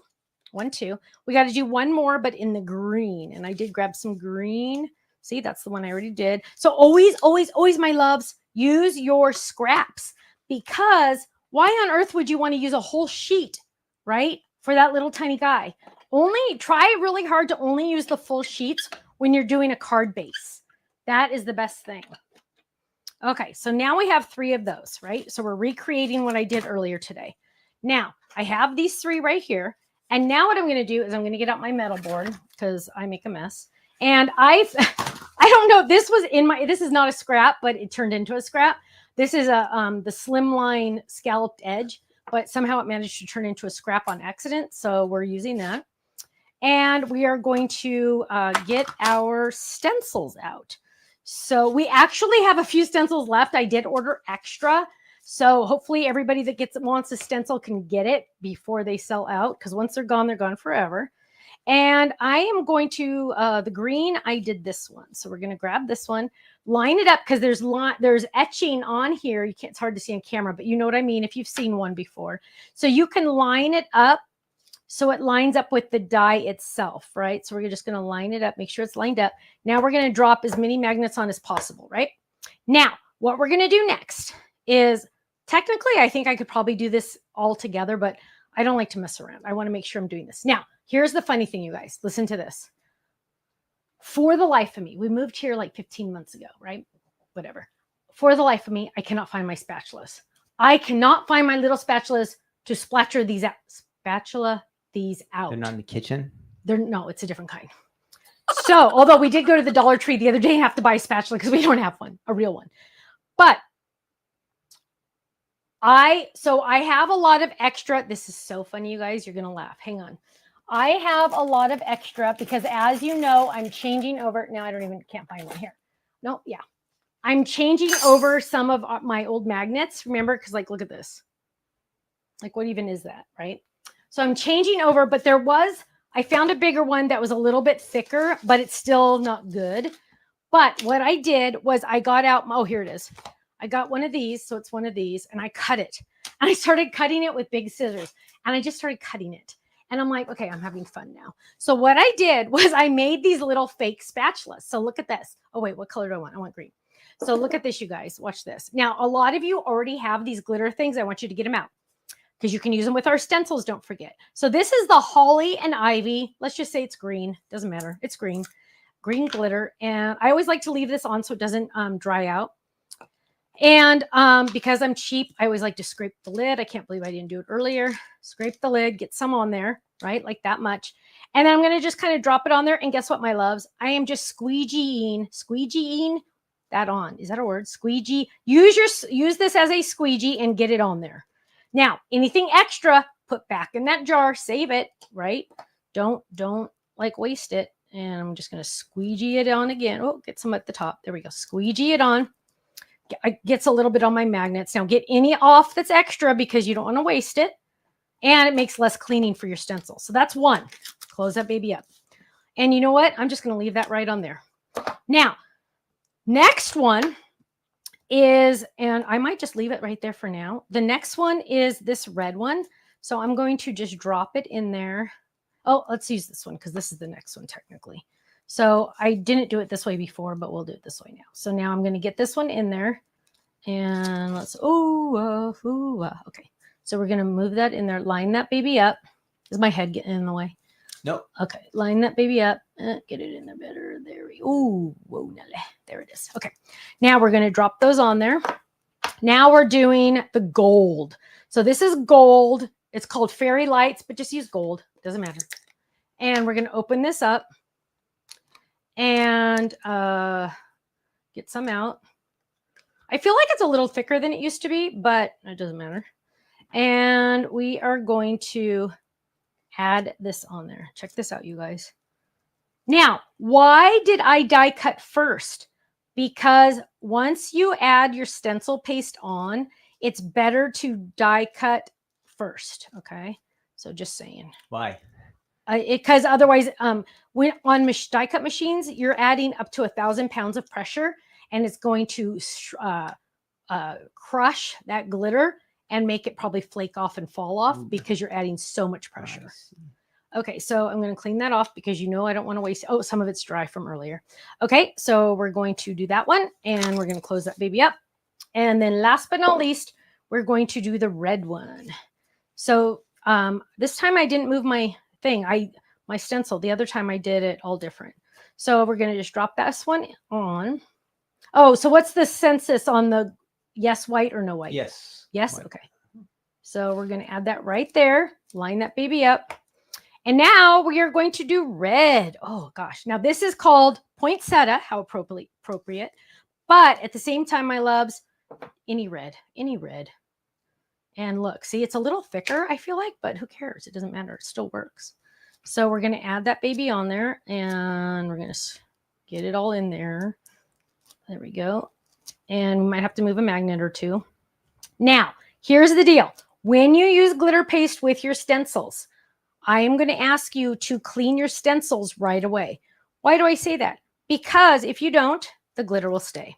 Speaker 1: 1, 2. We got to do 1 more, but in the green. And I did grab some green. See, that's the one I already did. So always, always, always, my loves, use your scraps, because why on earth would you want to use a whole sheet, right, for that little tiny guy? Only try really hard to only use the full sheets when you're doing a card base. That is the best thing. Okay, so now we have 3 of those, right? So we're recreating what I did earlier today. Now, I have these 3 right here. And now what I'm going to do is I'm going to get out my metal board because I make a mess. And I don't know, this is not a scrap, but it turned into a scrap. This is the slimline scalloped edge, but somehow it managed to turn into a scrap on accident. So we're using that. And we are going to get our stencils out. So we actually have a few stencils left. I did order extra. So hopefully everybody that wants a stencil can get it before they sell out, because once they're gone forever. And I am going to, the green, I did this one. So we're going to grab this one, line it up, because there's etching on here. It's hard to see on camera, but you know what I mean if you've seen one before. So you can line it up so it lines up with the die itself, right? So we're just going to line it up, make sure it's lined up. Now we're going to drop as many magnets on as possible, right? Now, what we're going to do next is, technically, I think I could probably do this all together, but I don't like to mess around. I want to make sure I'm doing this. Now, here's the funny thing, you guys. Listen to this. For the life of me, we moved here like 15 months ago, right? Whatever. For the life of me, I cannot find my spatulas. I cannot find my little spatulas to spatula these out.
Speaker 3: They're not in the kitchen?
Speaker 1: No, it's a different kind. So, although we did go to the Dollar Tree the other day and have to buy a spatula because we don't have one, a real one. But I have a lot of extra. This is so funny, you guys. You're going to laugh. Hang on. I have a lot of extra because, as you know, I'm changing over. Now I can't find one here. No, yeah. I'm changing over some of my old magnets. Remember, because look at this. What even is that, right? So I'm changing over, but I found a bigger one that was a little bit thicker, but it's still not good. But what I did was I got out, here it is. I got one of these, so it's one of these, and I cut it. And I started cutting it with big scissors, and I just started cutting it. And I'm like, okay, I'm having fun now. So what I did was I made these little fake spatulas. So look at this. Oh, wait, what color do I want? I want green. So look at this, you guys. Watch this. Now, a lot of you already have these glitter things. I want you to get them out because you can use them with our stencils, don't forget. So this is the Holly and Ivy. Let's just say it's green. Doesn't matter. It's green. green glitter. And I always like to leave this on so it doesn't dry out. And because I'm cheap, I always like to scrape the lid. I can't believe I didn't do it earlier. Scrape the lid, get some on there, right? Like that much. And then I'm going to just kind of drop it on there. And guess what, my loves? I am just squeegeeing that on. Is that a word? Squeegee. Use this as a squeegee and get it on there. Now, anything extra, put back in that jar, save it, right? Don't like waste it. And I'm just going to squeegee it on again. Oh, get some at the top. There we go. Squeegee it on. It gets a little bit on my magnets. Now get any off that's extra because you don't want to waste it. And it makes less cleaning for your stencil. So that's one. Close that baby up. And you know what? I'm just going to leave that right on there. Now, next one is, and I might just leave it right there for now. The next one is this red one. So I'm going to just drop it in there. Oh, let's use this one because this is the next one technically. So I didn't do it this way before, but we'll do it this way now. So now I'm going to get this one in there and let's, okay. So we're going to move that in there, line that baby up. Is my head getting in the way?
Speaker 3: Nope.
Speaker 1: Okay. Line that baby up. Get it in there better. There we go. Whoa, there it is. Okay. Now we're going to drop those on there. Now we're doing the gold. So this is gold. It's called Fairy Lights, but just use gold. Doesn't matter. And we're going to open this up. And get some out. I feel like it's a little thicker than it used to be, but it doesn't matter. And we are going to add this on there. Check this out, you guys. Now, why did I die cut first? Because once you add your stencil paste on, it's better to die cut first. Okay. So just saying.
Speaker 3: Why?
Speaker 1: Because otherwise, when on die cut machines, you're adding up to 1,000 pounds of pressure, and it's going to crush that glitter and make it probably flake off and fall off because you're adding so much pressure. Okay, so I'm going to clean that off because you know I don't want to waste. Oh, some of it's dry from earlier. Okay, so we're going to do that one, and we're going to close that baby up. And then last but not least, we're going to do the red one. So this time I didn't move my thing. My stencil. The other time I did it all different. So we're going to just drop this one on. Oh, so what's the census on the yes white or no white?
Speaker 3: Yes.
Speaker 1: Yes.
Speaker 3: White.
Speaker 1: Okay. So we're going to add that right there. Line that baby up. And now we are going to do red. Oh gosh. Now this is called poinsettia. How appropriate. But at the same time, my loves, any red. And look, see, it's a little thicker, I feel like, but who cares? It doesn't matter. It still works. So we're going to add that baby on there and we're going to get it all in there. There we go. And we might have to move a magnet or two. Now, here's the deal. When you use glitter paste with your stencils, I am going to ask you to clean your stencils right away. Why do I say that? Because if you don't, the glitter will stay.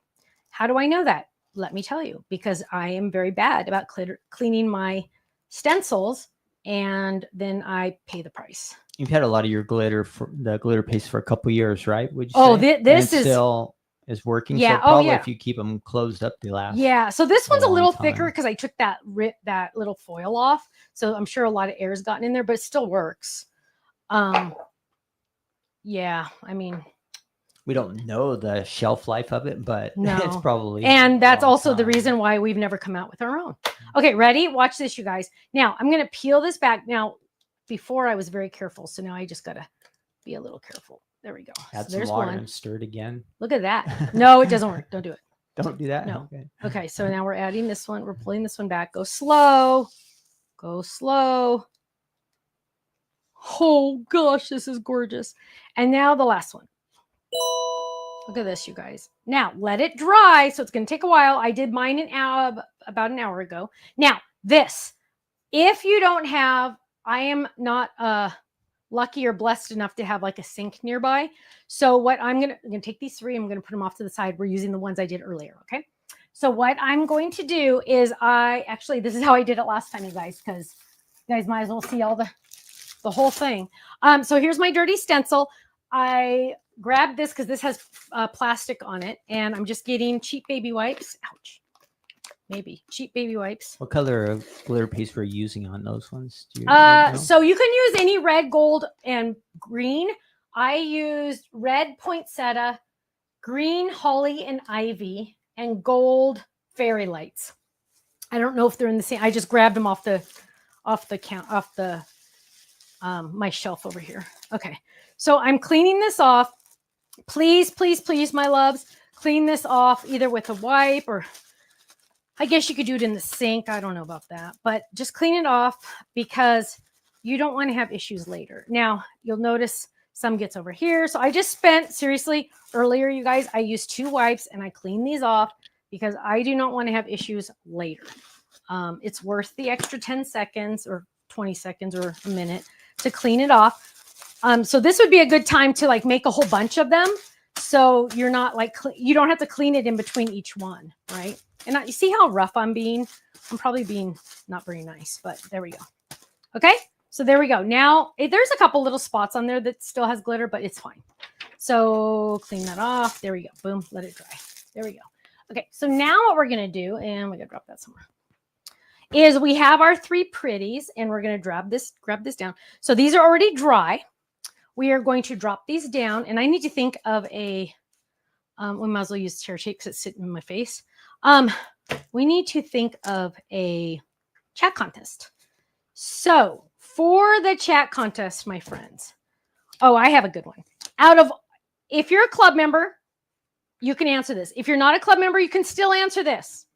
Speaker 1: How do I know that? Let me tell you, because I am very bad about cleaning my stencils and then I pay the price.
Speaker 3: You've had a lot of your glitter paste for a couple years, right? Would you say?
Speaker 1: This is
Speaker 3: still is working.
Speaker 1: Yeah.
Speaker 3: So probably
Speaker 1: yeah.
Speaker 3: if you keep them closed up, they last.
Speaker 1: Yeah. So this one's a little
Speaker 3: time.
Speaker 1: thicker because I took that little foil off. So I'm sure a lot of air has gotten in there, but it still works. Yeah. I mean,
Speaker 3: we don't know the shelf life of it, but
Speaker 1: no.
Speaker 3: It's probably.
Speaker 1: And that's also the reason why we've never come out with our own. Okay, ready? Watch this, you guys. Now I'm going to peel this back. Now, before I was very careful, so now I just got to be a little careful. There we go.
Speaker 3: Add
Speaker 1: so
Speaker 3: some
Speaker 1: there's
Speaker 3: water
Speaker 1: one.
Speaker 3: and stir it again.
Speaker 1: Look at that. No, it doesn't work. Don't do it.
Speaker 3: Don't do that.
Speaker 1: No. Okay, so now we're adding this one. We're pulling this one back. Go slow. Go slow. Oh gosh, this is gorgeous. And now the last one. Look at this, you guys. Now let it dry. So it's going to take a while. I did mine about an hour ago. Now this, if you don't have, I am not lucky or blessed enough to have like a sink nearby. So what I'm going to take these three. I'm going to put them off to the side. We're using the ones I did earlier. Okay. So what I'm going to do is this is how I did it last time, you guys, because you guys might as well see all the whole thing. So here's my dirty stencil. I grabbed this because this has plastic on it, and I'm just getting cheap baby wipes. Ouch. Maybe cheap baby wipes.
Speaker 3: What color of glitter paste were you using on those ones? Do you know?
Speaker 1: So you can use any red, gold, and green. I used red poinsettia, green holly and ivy, and gold fairy lights. I don't know if they're in the same. I just grabbed them off the my shelf over here. Okay, so I'm cleaning this off. Please, please, please, my loves, clean this off either with a wipe, or I guess you could do it in the sink. I don't know about that, but just clean it off because you don't want to have issues later. Now, you'll notice some gets over here. So I just spent, seriously, earlier, you guys, I used 2 wipes and I cleaned these off because I do not want to have issues later. It's worth the extra 10 seconds or 20 seconds or a minute to clean it off. So this would be a good time to like make a whole bunch of them. So you're not like, you don't have to clean it in between each one, right? And you see how rough I'm being? I'm probably being not very nice, but there we go. Okay, so there we go. Now, there's a couple little spots on there that still has glitter, but it's fine. So clean that off. There we go. Boom, let it dry. There we go. Okay, so now what we're going to do, and we're going to drop that somewhere, is we have our 3 pretties, and we're going to grab this down. So these are already dry. We are going to drop these down, and I need to think of a, we might as well use chair shape because it's sitting in my face. We need to think of a chat contest. So for the chat contest, my friends, oh, I have a good one. If you're a club member, you can answer this. If you're not a club member, you can still answer this.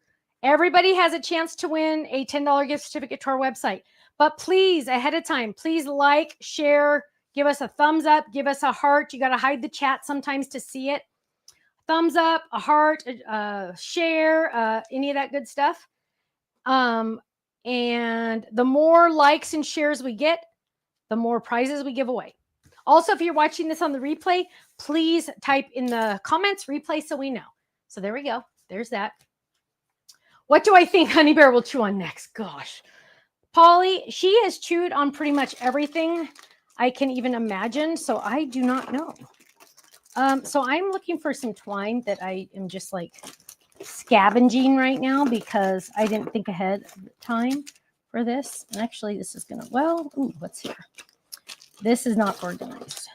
Speaker 1: Everybody has a chance to win a $10 gift certificate to our website. But please, ahead of time, please like, share, give us a thumbs up, give us a heart. You got to hide the chat sometimes to see it. Thumbs up, a heart, share, any of that good stuff. And the more likes and shares we get, the more prizes we give away. Also, if you're watching this on the replay, please type in the comments replay so we know. So there we go. There's that. What do I think Honey Bear will chew on next? Gosh. Polly, she has chewed on pretty much everything I can even imagine, so I do not know. So I'm looking for some twine that I am just like scavenging right now because I didn't think ahead of time for this. And actually, this is gonna, well, ooh, what's here? This is not organized.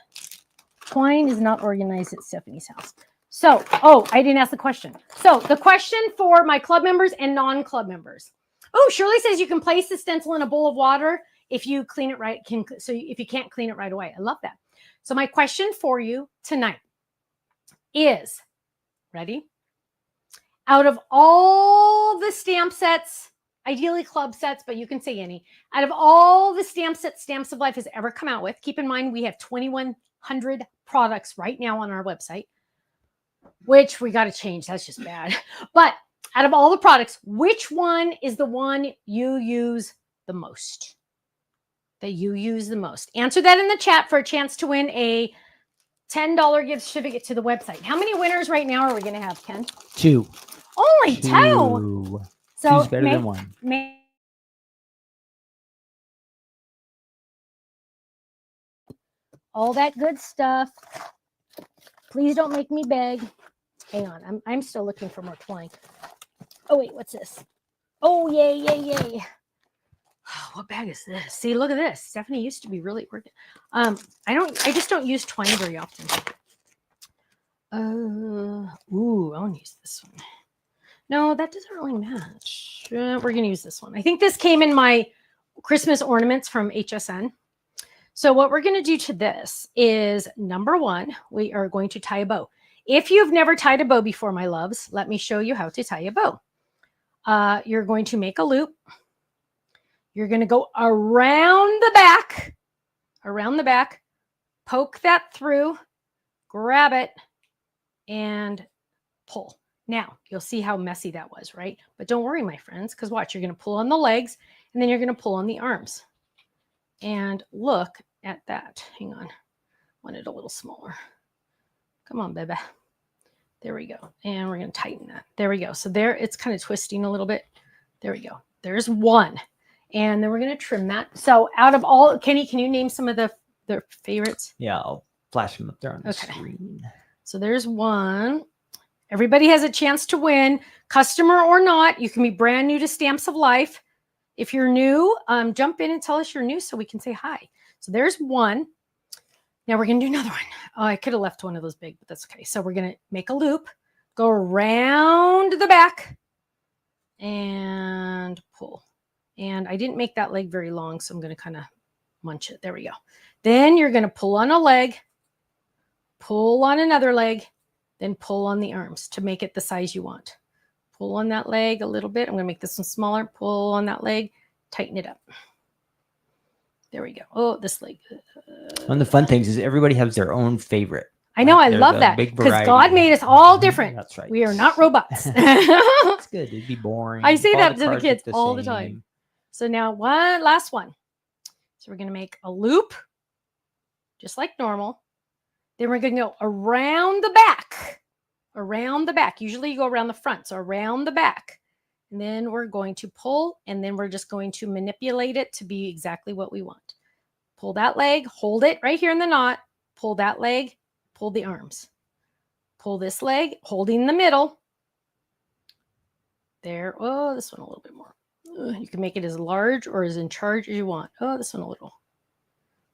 Speaker 1: Twine is not organized at Stephanie's house. So, oh, I didn't ask the question. So the question for my club members and non-club members. Oh, Shirley says you can place the stencil in a bowl of water if you clean it right. If you can't clean it right away. I love that. So my question for you tonight is, ready? Out of all the stamp sets, ideally club sets, but you can say any, out of all the stamp sets Stamps of Life has ever come out with, keep in mind we have 2,100 products right now on our website, which we got to change. That's just bad. But out of all the products, which one is the one you use the most? That you use the most? Answer that in the chat for a chance to win a $10 gift certificate to the website. How many winners right now are we going to have, Ken?
Speaker 3: 2.
Speaker 1: Only 2. So
Speaker 3: Two's better than 1.
Speaker 1: All that good stuff. Please don't make me beg. Hang on, I'm still looking for more twine. Oh wait, what's this? Oh yay, yay, yay! What bag is this? See, look at this. Stephanie used to be really working. I just don't use twine very often. Ooh, I want to use this one. No, that doesn't really match. We're gonna use this one. I think this came in my Christmas ornaments from HSN. So what we're gonna do to this is, number 1, we are going to tie a bow. If you've never tied a bow before, my loves, let me show you how to tie a bow. You're going to make a loop. You're going to go around the back, poke that through, grab it, and pull. Now, you'll see how messy that was, right? But don't worry, my friends, because watch, you're going to pull on the legs, and then you're going to pull on the arms. And look at that. Hang on. I want it a little smaller. Come on, baby. There we go. And we're going to tighten that. There we go. So there, it's kind of twisting a little bit. There we go. There's 1. And then we're going to trim that. So out of all, Kenny, can you name some of the favorites?
Speaker 3: Yeah, I'll flash them up there on the screen. So
Speaker 1: there's 1. Everybody has a chance to win, customer or not. You can be brand new to Stamps of Life. If you're new, jump in and tell us you're new so we can say hi. So there's 1. Now we're going to do another one. Oh, I could have left one of those big, but that's okay. So we're going to make a loop, go around the back, and pull. And I didn't make that leg very long, so I'm going to kind of munch it. There we go. Then you're going to pull on a leg, pull on another leg, then pull on the arms to make it the size you want. Pull on that leg a little bit. I'm going to make this one smaller. Pull on that leg, tighten it up. There we go. Oh, this leg.
Speaker 3: One of the fun things is everybody has their own favorite.
Speaker 1: I know. I
Speaker 3: There's
Speaker 1: love
Speaker 3: a
Speaker 1: that
Speaker 3: big
Speaker 1: because
Speaker 3: variety.
Speaker 1: God made us all different.
Speaker 3: That's right.
Speaker 1: We are not robots.
Speaker 3: That's good. It'd be boring.
Speaker 1: I say
Speaker 3: All
Speaker 1: that to the
Speaker 3: cards
Speaker 1: kids
Speaker 3: look
Speaker 1: all the
Speaker 3: same.
Speaker 1: time. So now last one. So we're going to make a loop, just like normal. Then we're going to go around the back. Around the back. Usually you go around the front. So around the back. And then we're going to pull, and then we're just going to manipulate it to be exactly what we want. Pull that leg, hold it right here in the knot. Pull that leg, pull the arms. Pull this leg, holding the middle. There. Oh, this one a little bit more. You can make it as large or as in charge as you want. Oh, this one a little.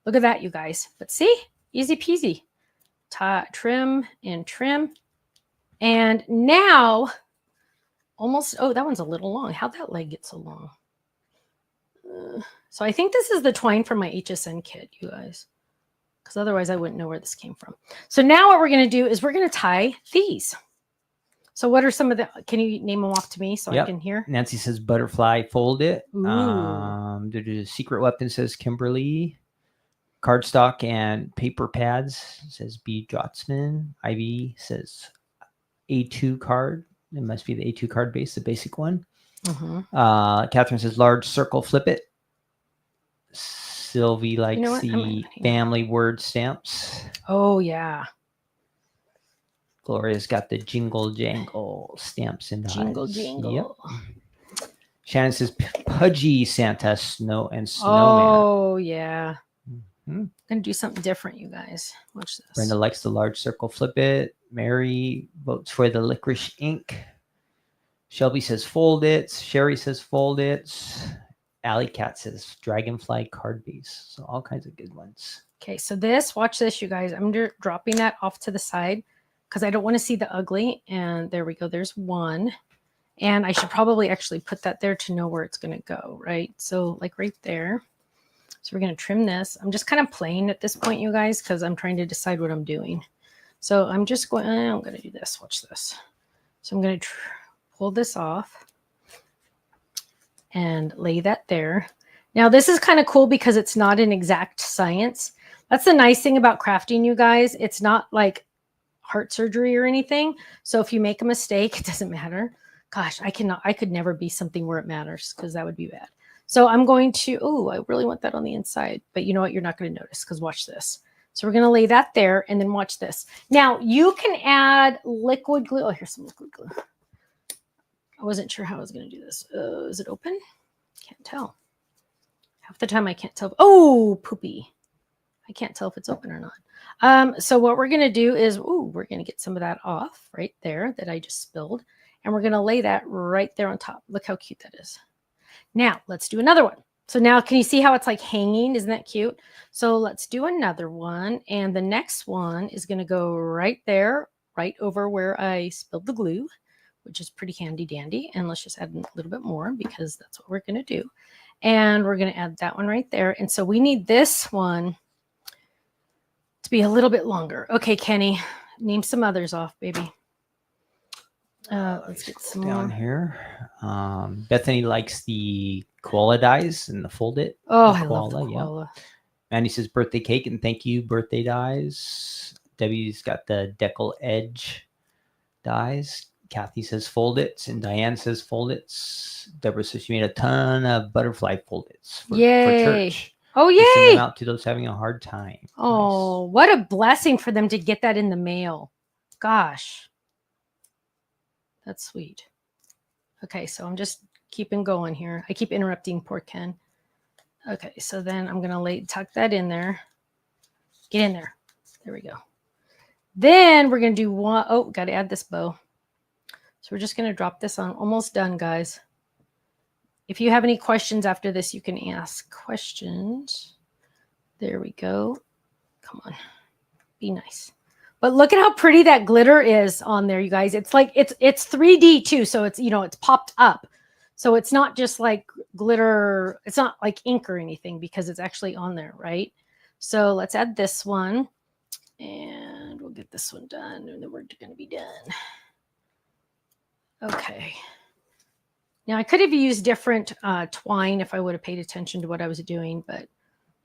Speaker 1: Look at that, you guys. But see, easy peasy. Trim and trim. And now, almost, oh, that one's a little long. How'd that leg get so long? So I think this is the twine from my HSN kit, you guys. Because otherwise I wouldn't know where this came from. So now what we're going to do is we're going to tie these. So what are some of the, can you name them off to me so I can hear?
Speaker 3: Nancy says butterfly, fold it.
Speaker 1: Ooh.
Speaker 3: The secret weapon says Kimberly. Cardstock and paper pads says B. Jotsman. Ivy says A2 card. It must be the A2 card base, the basic one. Catherine says large circle, flip it. Sylvie likes the family word stamps.
Speaker 1: Oh, yeah.
Speaker 3: Gloria's got the jingle jangle stamps and
Speaker 1: jingle jingle.
Speaker 3: Yep. Shannon says pudgy Santa snow and snowman.
Speaker 1: Oh, yeah. I'm going to do something different, you guys. Watch this.
Speaker 3: Brenda likes the large circle, flip it. Mary votes for the licorice ink. Shelby says fold it. Sherry says fold it. Alley Cat says dragonfly card base. So all kinds of good ones.
Speaker 1: Okay, so this, watch this, you guys. I'm dropping that off to the side because I don't want to see the ugly. And there we go. There's one. And I should probably actually put that there to know where it's going to go, right? So like right there. So we're going to trim this. I'm just kind of playing at this point, you guys, because I'm trying to decide what I'm doing. So I'm just going, I'm going to do this. Watch this. So I'm going to pull this off and lay that there. Now this is kind of cool because it's not an exact science. That's the nice thing about crafting, you guys. It's not like heart surgery or anything. So if you make a mistake, it doesn't matter. Gosh, I could never be something where it matters because that would be bad. So I'm going to, oh, I really want that on the inside, but you know what? You're not going to notice because watch this. So we're going to lay that there and then watch this. Now you can add liquid glue. Oh, here's some liquid glue. I wasn't sure how I was going to do this. Is it open? Can't tell. Half the time I can't tell. Oh, poopy. I can't tell if it's open or not. So what we're going to do is, we're going to get some of that off right there that I just spilled. And we're going to lay that right there on top. Look how cute that is. Now let's do another one. So now can you see how it's like hanging? Isn't that cute? So let's do another one. And the next one is going to go right there, right over where I spilled the glue, which is pretty handy dandy. And let's just add a little bit more because that's what we're going to do. And we're going to add that one right there. And so we need this one to be a little bit longer. Okay, Kenny, name some others off, baby. Let's get some
Speaker 3: down
Speaker 1: more
Speaker 3: here. Bethany likes the koala dies and the fold it.
Speaker 1: Oh,
Speaker 3: the
Speaker 1: I love the koala.
Speaker 3: Yeah. Mandy says birthday cake and thank you, birthday dies. Debbie's got the decal edge dies. Kathy says fold it, and Diane says fold it. Deborah says she made a ton of butterfly fold its for church.
Speaker 1: Oh,
Speaker 3: Send
Speaker 1: yay.
Speaker 3: them out to those having a hard time.
Speaker 1: Oh, what a blessing for them to get that in the mail. Gosh. That's sweet. Okay, so I'm just keeping going here. I keep interrupting poor Ken. Okay, so then I'm going to tuck that in there. Get in there. There we go. Then we're going to do one. Oh, got to add this bow. So we're just going to drop this on. Almost done, guys. If you have any questions after this, you can ask questions. There we go. Come on. Be nice. But look at how pretty that glitter is on there, you guys. It's like it's 3D too, so it's it's popped up. So it's not just like glitter, it's not like ink or anything because it's actually on there, right? So let's add this one and we'll get this one done and then we're going to be done. Okay. Now I could have used different twine if I would have paid attention to what I was doing, but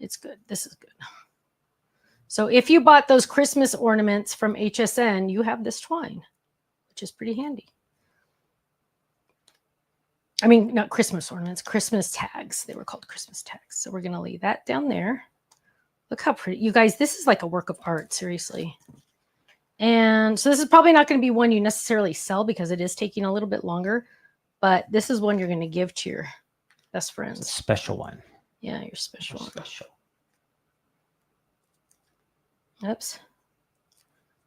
Speaker 1: it's good. This is good. So if you bought those Christmas ornaments from HSN, you have this twine, which is pretty handy. I mean, not Christmas ornaments, Christmas tags. They were called Christmas tags. So we're going to leave that down there. Look how pretty. You guys, this is like a work of art, seriously. And so this is probably not going to be one you necessarily sell because it is taking a little bit longer. But this is one you're going to give to your best friends.
Speaker 3: It's a special one.
Speaker 1: Yeah, your special one.
Speaker 3: Special.
Speaker 1: Oops.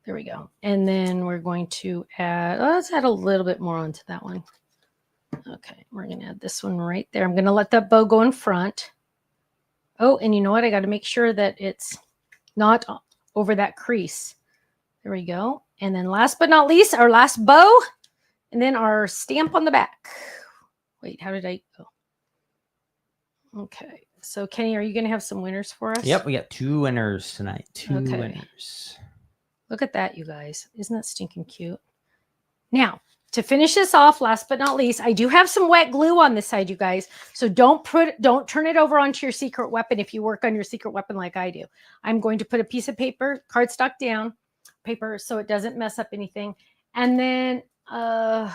Speaker 1: There we go. And then we're going to add, let's add a little bit more onto that one. Okay, we're going to add this one right there. I'm going to let that bow go in front. Oh, and you know what? I got to make sure that it's not over that crease. There we go. And then last but not least, our last bow. And then our stamp on the back. Wait, how did I go? Okay. So, Kenny, are you going to have some winners for us?
Speaker 3: Yep, we got 2 winners tonight. 2
Speaker 1: Okay.
Speaker 3: winners.
Speaker 1: Look at that, you guys. Isn't that stinking cute? Now, to finish this off, last but not least, I do have some wet glue on this side, you guys. So don't turn it over onto your secret weapon if you work on your secret weapon like I do. I'm going to put a piece of paper, cardstock down, paper, so it doesn't mess up anything. And then, oh,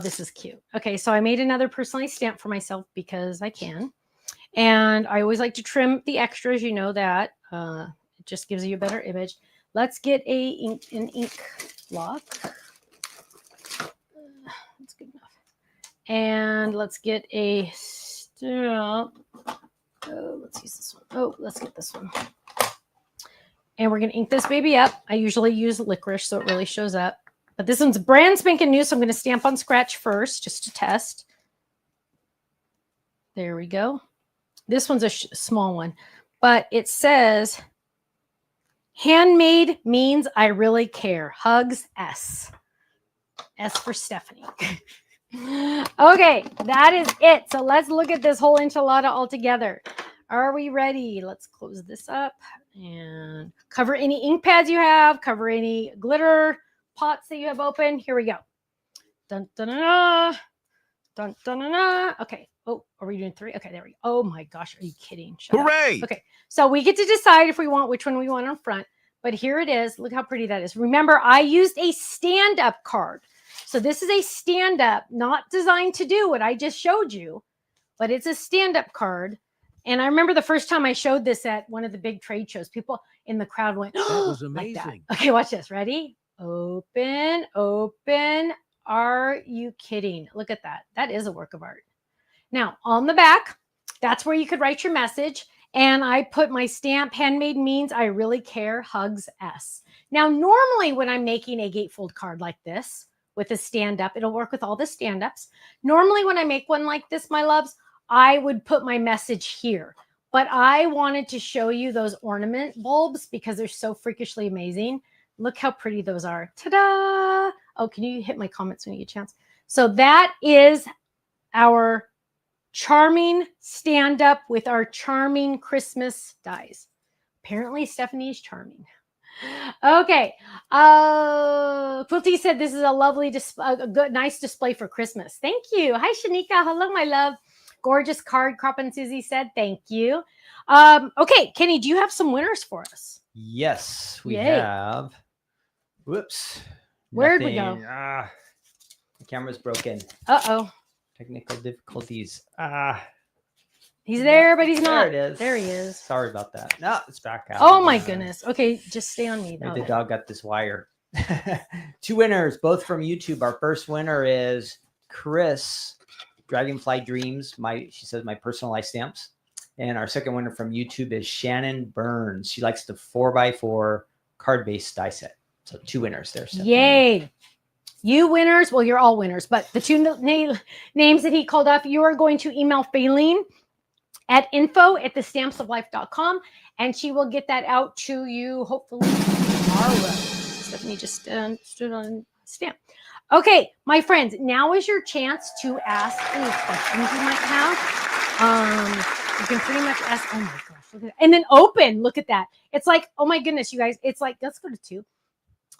Speaker 1: this is cute. Okay, so I made another personalized stamp for myself because I can. And I always like to trim the extras, you know that. It just gives you a better image. Let's get an ink block. That's good enough. And let's get a stamp. Oh, let's use this one. Oh, let's get this one. And we're going to ink this baby up. I usually use licorice, so it really shows up. But this one's brand spanking new, so I'm going to stamp on scratch first, just to test. There we go. This one's a small one. But it says, handmade means I really care. Hugs, S. S for Stephanie. Okay, that is it. So let's look at this whole enchilada all together. Are we ready? Let's close this up and cover any ink pads you have, cover any glitter pots that you have open. Here we go. Dun, dun, dun, dun, dun, dun, dun, dun. Okay. Oh, are we doing 3? Okay, there we go. Oh my gosh, are you kidding? Shut
Speaker 4: Hooray!
Speaker 1: up. Okay, so we get to decide if we want which one we want on front. But here it is. Look how pretty that is. Remember, I used a stand-up card. So this is a stand-up, not designed to do what I just showed you, but it's a stand-up card. And I remember the first time I showed this at one of the big trade shows, people in the crowd went,
Speaker 4: That was
Speaker 1: like that.
Speaker 4: amazing.
Speaker 1: Okay, watch this. Ready? Open, open. Are you kidding? Look at that. That is a work of art. Now, on the back, that's where you could write your message. And I put my stamp, handmade means I really care, hugs, S. Now, normally when I'm making a gatefold card like this with a stand-up, it'll work with all the stand-ups. Normally when I make one like this, my loves, I would put my message here. But I wanted to show you those ornament bulbs because they're so freakishly amazing. Look how pretty those are. Ta-da! Oh, can you hit my comments when you get a chance? So that is our charming stand-up with our charming Christmas dies. Apparently, Stephanie's charming. Okay. Quilty said this is a lovely, a good, nice display for Christmas. Thank you. Hi, Shanika. Hello, my love. Gorgeous card, Crop and Susie said. Thank you. Okay, Kenny, do you have some winners for us?
Speaker 3: Yes, we
Speaker 1: Yay.
Speaker 3: have. Whoops.
Speaker 1: Where'd we go?
Speaker 3: The camera's broken.
Speaker 1: Uh-oh.
Speaker 3: Technical difficulties.
Speaker 1: He's there, but he's not.
Speaker 3: There it is.
Speaker 1: There he is.
Speaker 3: Sorry about that. No, it's back out.
Speaker 1: Oh, my goodness. Okay, just stay on me.
Speaker 3: The dog got this wire. 2 winners, both from YouTube. Our first winner is Chris, Dragonfly Dreams. She says my personalized stamps. And our second winner from YouTube is Shannon Burns. She likes the 4x4 card-based die set. So 2 winners there. Stephanie.
Speaker 1: Yay. You winners. Well, you're all winners, but the 2 names that he called off, you are going to email Faylene at info@thestampsoflife.com, and she will get that out to you hopefully tomorrow. Stephanie just stood on stamp. Okay, my friends, now is your chance to ask any questions you might have. You can pretty much ask. Oh my gosh, look at that. And then open. Look at that. It's like, oh my goodness, you guys. It's like, let's go to 2.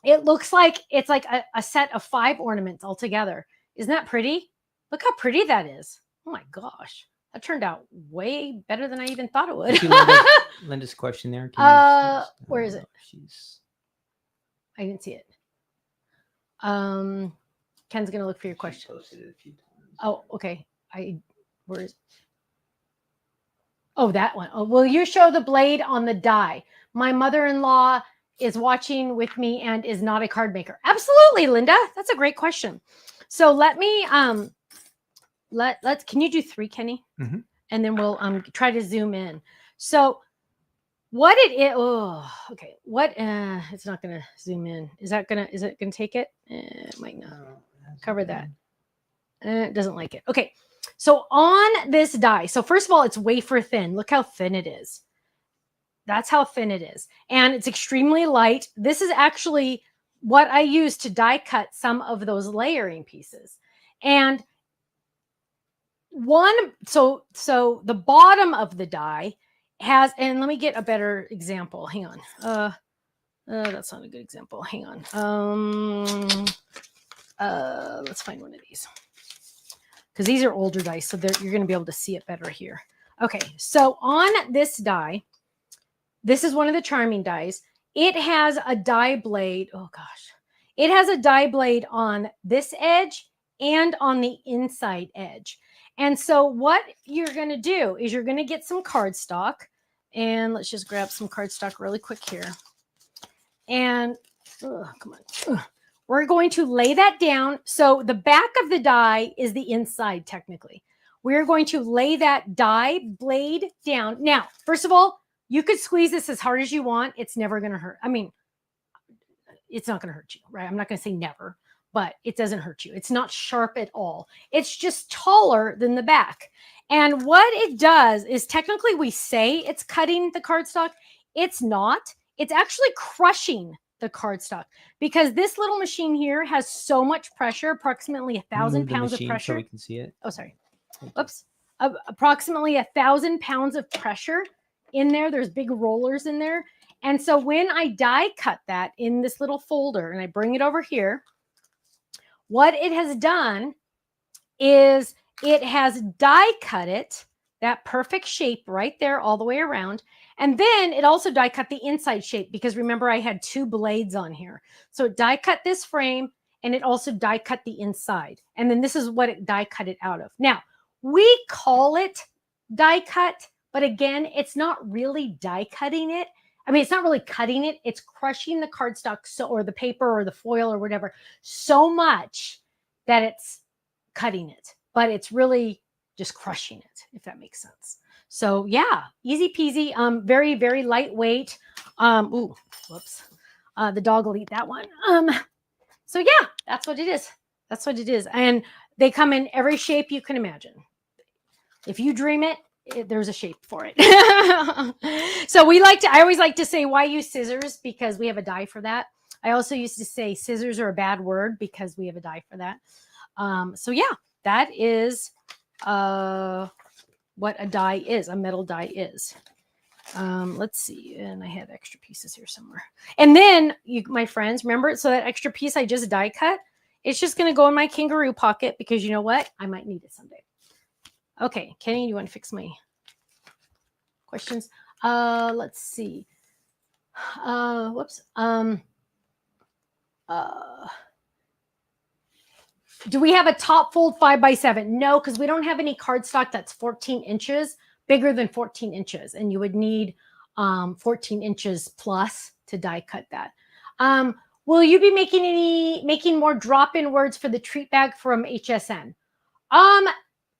Speaker 1: It looks like it's like a set of 5 ornaments all together. Isn't that pretty? Look how pretty that is. Oh my gosh. That turned out way better than I even thought it would.
Speaker 3: See Linda's question there. Can you
Speaker 1: where is it?
Speaker 3: She's.
Speaker 1: I didn't see it. Ken's gonna look for your question.
Speaker 3: Posted it a few times.
Speaker 1: Oh, okay. Where is? Oh, that one. Oh, will you show the blade on the die? My mother-in-law is watching with me and is not a card maker. Absolutely, Linda. That's a great question. So let me let's can you do 3, Kenny?
Speaker 3: Mm-hmm.
Speaker 1: And then we'll try to zoom in. So what it is, oh, okay. What it's not gonna zoom in. Is it gonna take it? It might not. Cover that. It doesn't like it. Okay. So on this die, so first of all, it's wafer thin. Look how thin it is. That's how thin it is. And it's extremely light. This is actually what I use to die cut some of those layering pieces. And so the bottom of the die has, and let me get a better example. Hang on. That's not a good example. Hang on. Let's find one of these. Because these are older dice, so you're going to be able to see it better here. Okay, so on this die, this is one of the charming dies. It has a die blade. Oh gosh. It has a die blade on this edge and on the inside edge. And so what you're going to do is you're going to get some cardstock. And let's just grab some cardstock really quick here. And come on. We're going to lay that down. So the back of the die is the inside, technically. We're going to lay that die blade down. Now, first of all, you could squeeze this as hard as you want. It's never going to hurt. I mean, it's not going to hurt you, right? I'm not going to say never, but it doesn't hurt you. It's not sharp at all. It's just taller than the back. And what it does is technically we say it's cutting the cardstock. It's not. It's actually crushing the cardstock because this little machine here has so much pressure, approximately 1,000 pounds of pressure.
Speaker 3: So we can see it.
Speaker 1: Oh, sorry. Oops. Approximately 1,000 pounds of pressure in there. There's big rollers in there. And so when I die cut that in this little folder and I bring it over here, what it has done is it has die cut it, that perfect shape right there all the way around. And then it also die cut the inside shape because remember I had 2 blades on here. So it die cut this frame and it also die cut the inside. And then this is what it die cut it out of. Now, we call it die cut, but again, it's not really die cutting it. I mean, it's not really cutting it. It's crushing the cardstock or the paper or the foil or whatever so much that it's cutting it. But it's really just crushing it, if that makes sense. So yeah, easy peasy, very, very lightweight. Ooh, whoops. The dog will eat that one. So yeah, that's what it is. That's what it is. And they come in every shape you can imagine. If you dream it, there's a shape for it. So I always like to say, why use scissors? Because we have a die for that. I also used to say scissors are a bad word because we have a die for that. So yeah, that is what a die is, a metal die is. Let's see. And I had extra pieces here somewhere. And then my friends, remember, so that extra piece I just die cut, it's just going to go in my kangaroo pocket because you know what? I might need it someday. Okay, Kenny, you want to fix my questions? Let's see. Whoops. Do we have a top fold 5x7? No, because we don't have any cardstock that's 14 inches, bigger than 14 inches. And you would need 14 inches plus to die cut that. Will you be making more drop-in words for the treat bag from HSN?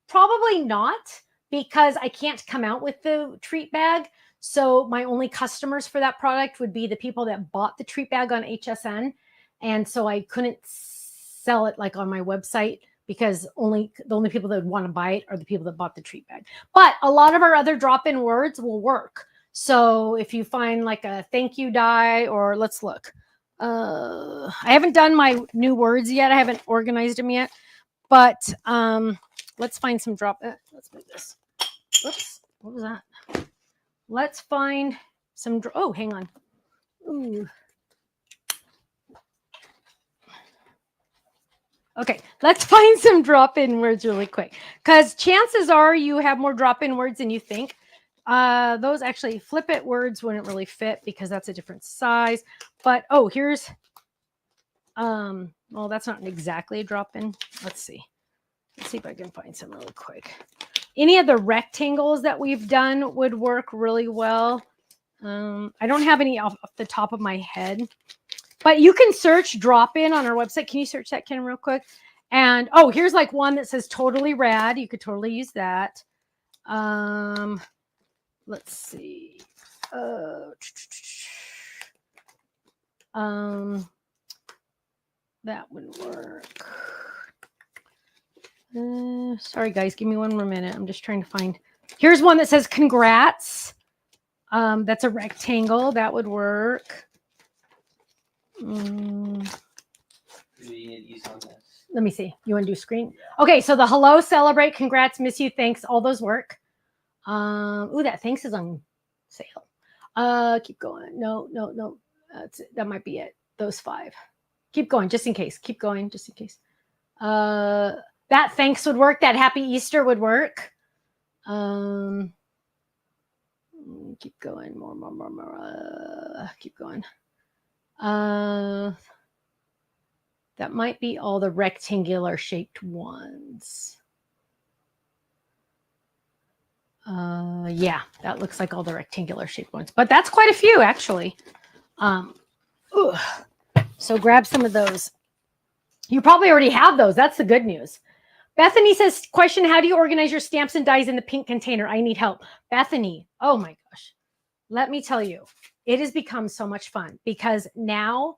Speaker 1: Probably not, because I can't come out with the treat bag. So my only customers for that product would be the people that bought the treat bag on HSN. And so I couldn't sell it like on my website, because the only people that would want to buy it are the people that bought the treat bag. But a lot of our other drop-in words will work. So if you find like a thank you die, or let's look. I haven't done my new words yet. I haven't organized them yet. But let's find some let's move this. Whoops. What was that? Let's find some. Oh, hang on. Ooh. Okay, let's find some drop-in words really quick, because chances are you have more drop-in words than you think. Those actually flip it words wouldn't really fit because that's a different size. But here's well, that's not exactly a drop-in. Let's see if I can find some really quick. Any of the rectangles that we've done would work really well. I don't have any off the top of my head. But you can search drop-in on our website. Can you search that, Ken, real quick? And here's like one that says totally rad. You could totally use that. Let's see. That would work. Sorry, guys. Give me one more minute. I'm just trying to find. Here's one that says congrats. That's a rectangle. That would work. Let me see. You want to do screen? Okay, so the hello, celebrate, congrats, miss you, thanks, all those work. Ooh, that thanks is on sale. Keep going. No. That might be it. Those 5. Keep going, just in case. Keep going, just in case. That thanks would work. That happy Easter would work. Keep going. More. Keep going. That might be all the rectangular shaped ones. Yeah, that looks like all the rectangular shaped ones, but that's quite a few actually. So grab some of those. You probably already have those. That's the good news. Bethany says, question, how do you organize your stamps and dies in the pink container? I need help. Bethany, oh my gosh. Let me tell you, it has become so much fun because now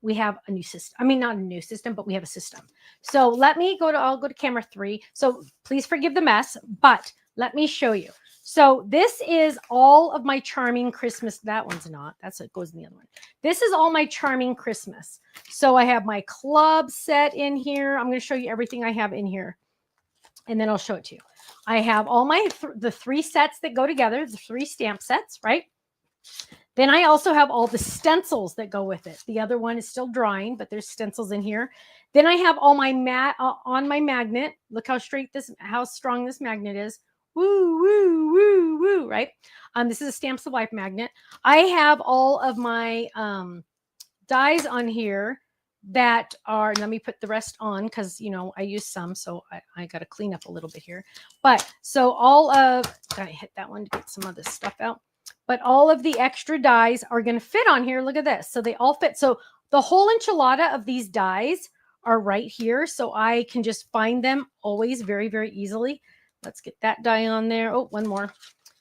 Speaker 1: we have a new system. I mean, not a new system, but we have a system. So I'll go to camera 3. So please forgive the mess, but let me show you. So this is all of my charming Christmas. That one's not. That's what goes in the other one. This is all my charming Christmas. So I have my club set in here. I'm going to show you everything I have in here, and then I'll show it to you. I have all my the 3 sets that go together, the 3 stamp sets, right? Then I also have all the stencils that go with it. The other one is still drying, but there's stencils in here. Then I have all my on my magnet. Look how strong this magnet is. Woo, woo, woo, woo, right? This is a Stamps of Life magnet. I have all of my dies on here that are, let me put the rest on because, I use some, so I got to clean up a little bit here. But so gotta hit that one to get some of this stuff out. But all of the extra dies are going to fit on here. Look at this. So they all fit. So the whole enchilada of these dies are right here. So I can just find them always very, very easily. Let's get that die on there. Oh, one more.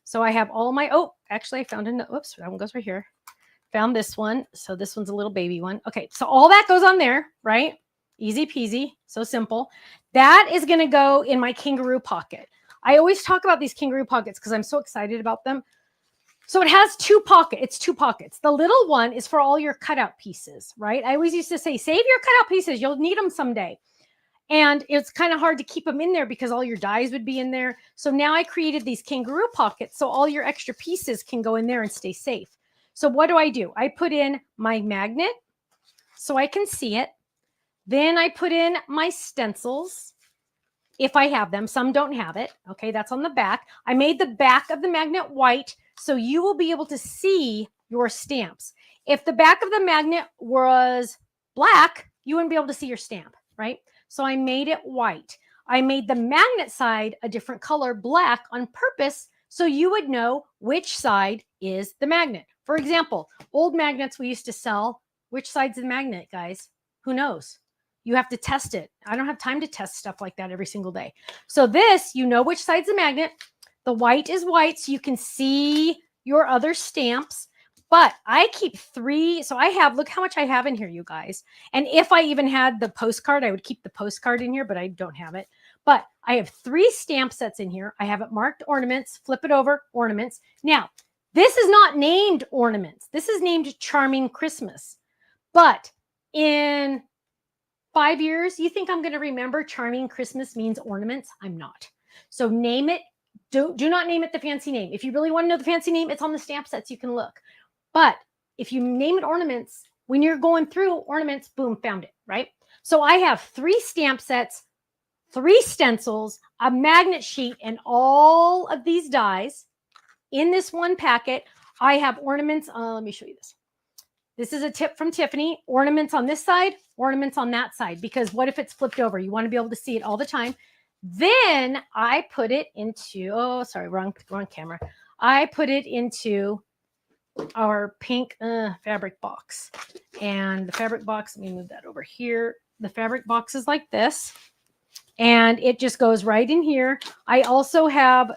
Speaker 1: So I have all my, actually I found whoops, that one goes right here. Found this one. So this one's a little baby one. Okay. So all that goes on there, right? Easy peasy. So simple. That is going to go in my kangaroo pocket. I always talk about these kangaroo pockets because I'm so excited about them. So it has 2 pockets. It's 2 pockets. The little one is for all your cutout pieces, right? I always used to say, save your cutout pieces. You'll need them someday. And it's kind of hard to keep them in there because all your dies would be in there. So now I created these kangaroo pockets so all your extra pieces can go in there and stay safe. So what do? I put in my magnet so I can see it. Then I put in my stencils if I have them. Some don't have it. Okay, that's on the back. I made the back of the magnet white so you will be able to see your stamps. If the back of the magnet was black, you wouldn't be able to see your stamp, right? So I made it white. I made the magnet side a different color, black, on purpose so you would know which side is the magnet. For example, old magnets we used to sell, which side's the magnet, guys? Who knows? You have to test it. I don't have time to test stuff like that every single day. So this, you know which side's the magnet. The white is white so you can see your other stamps. But I keep 3. So I have, look how much I have in here, you guys. And if I even had the postcard, I would keep the postcard in here, but I don't have it. But I have 3 stamp sets in here. I have it marked ornaments, flip it over, ornaments. Now, this is not named ornaments. This is named Charming Christmas. But in 5 years, you think I'm going to remember Charming Christmas means ornaments? I'm not. So name it. Do not name it the fancy name. If you really want to know the fancy name, it's on the stamp sets. You can look. But if you name it ornaments, when you're going through ornaments, boom, found it, right? So I have 3 stamp sets, 3 stencils, a magnet sheet, and all of these dies in this one packet. I have ornaments. Let me show you this. This is a tip from Tiffany. Ornaments on this side, ornaments on that side, because what if it's flipped over? You want to be able to see it all the time. Then I put it into, oh, sorry, wrong camera. I put it into our pink fabric box. And the fabric box, let me move that over here. The fabric box is like this. And it just goes right in here. I also have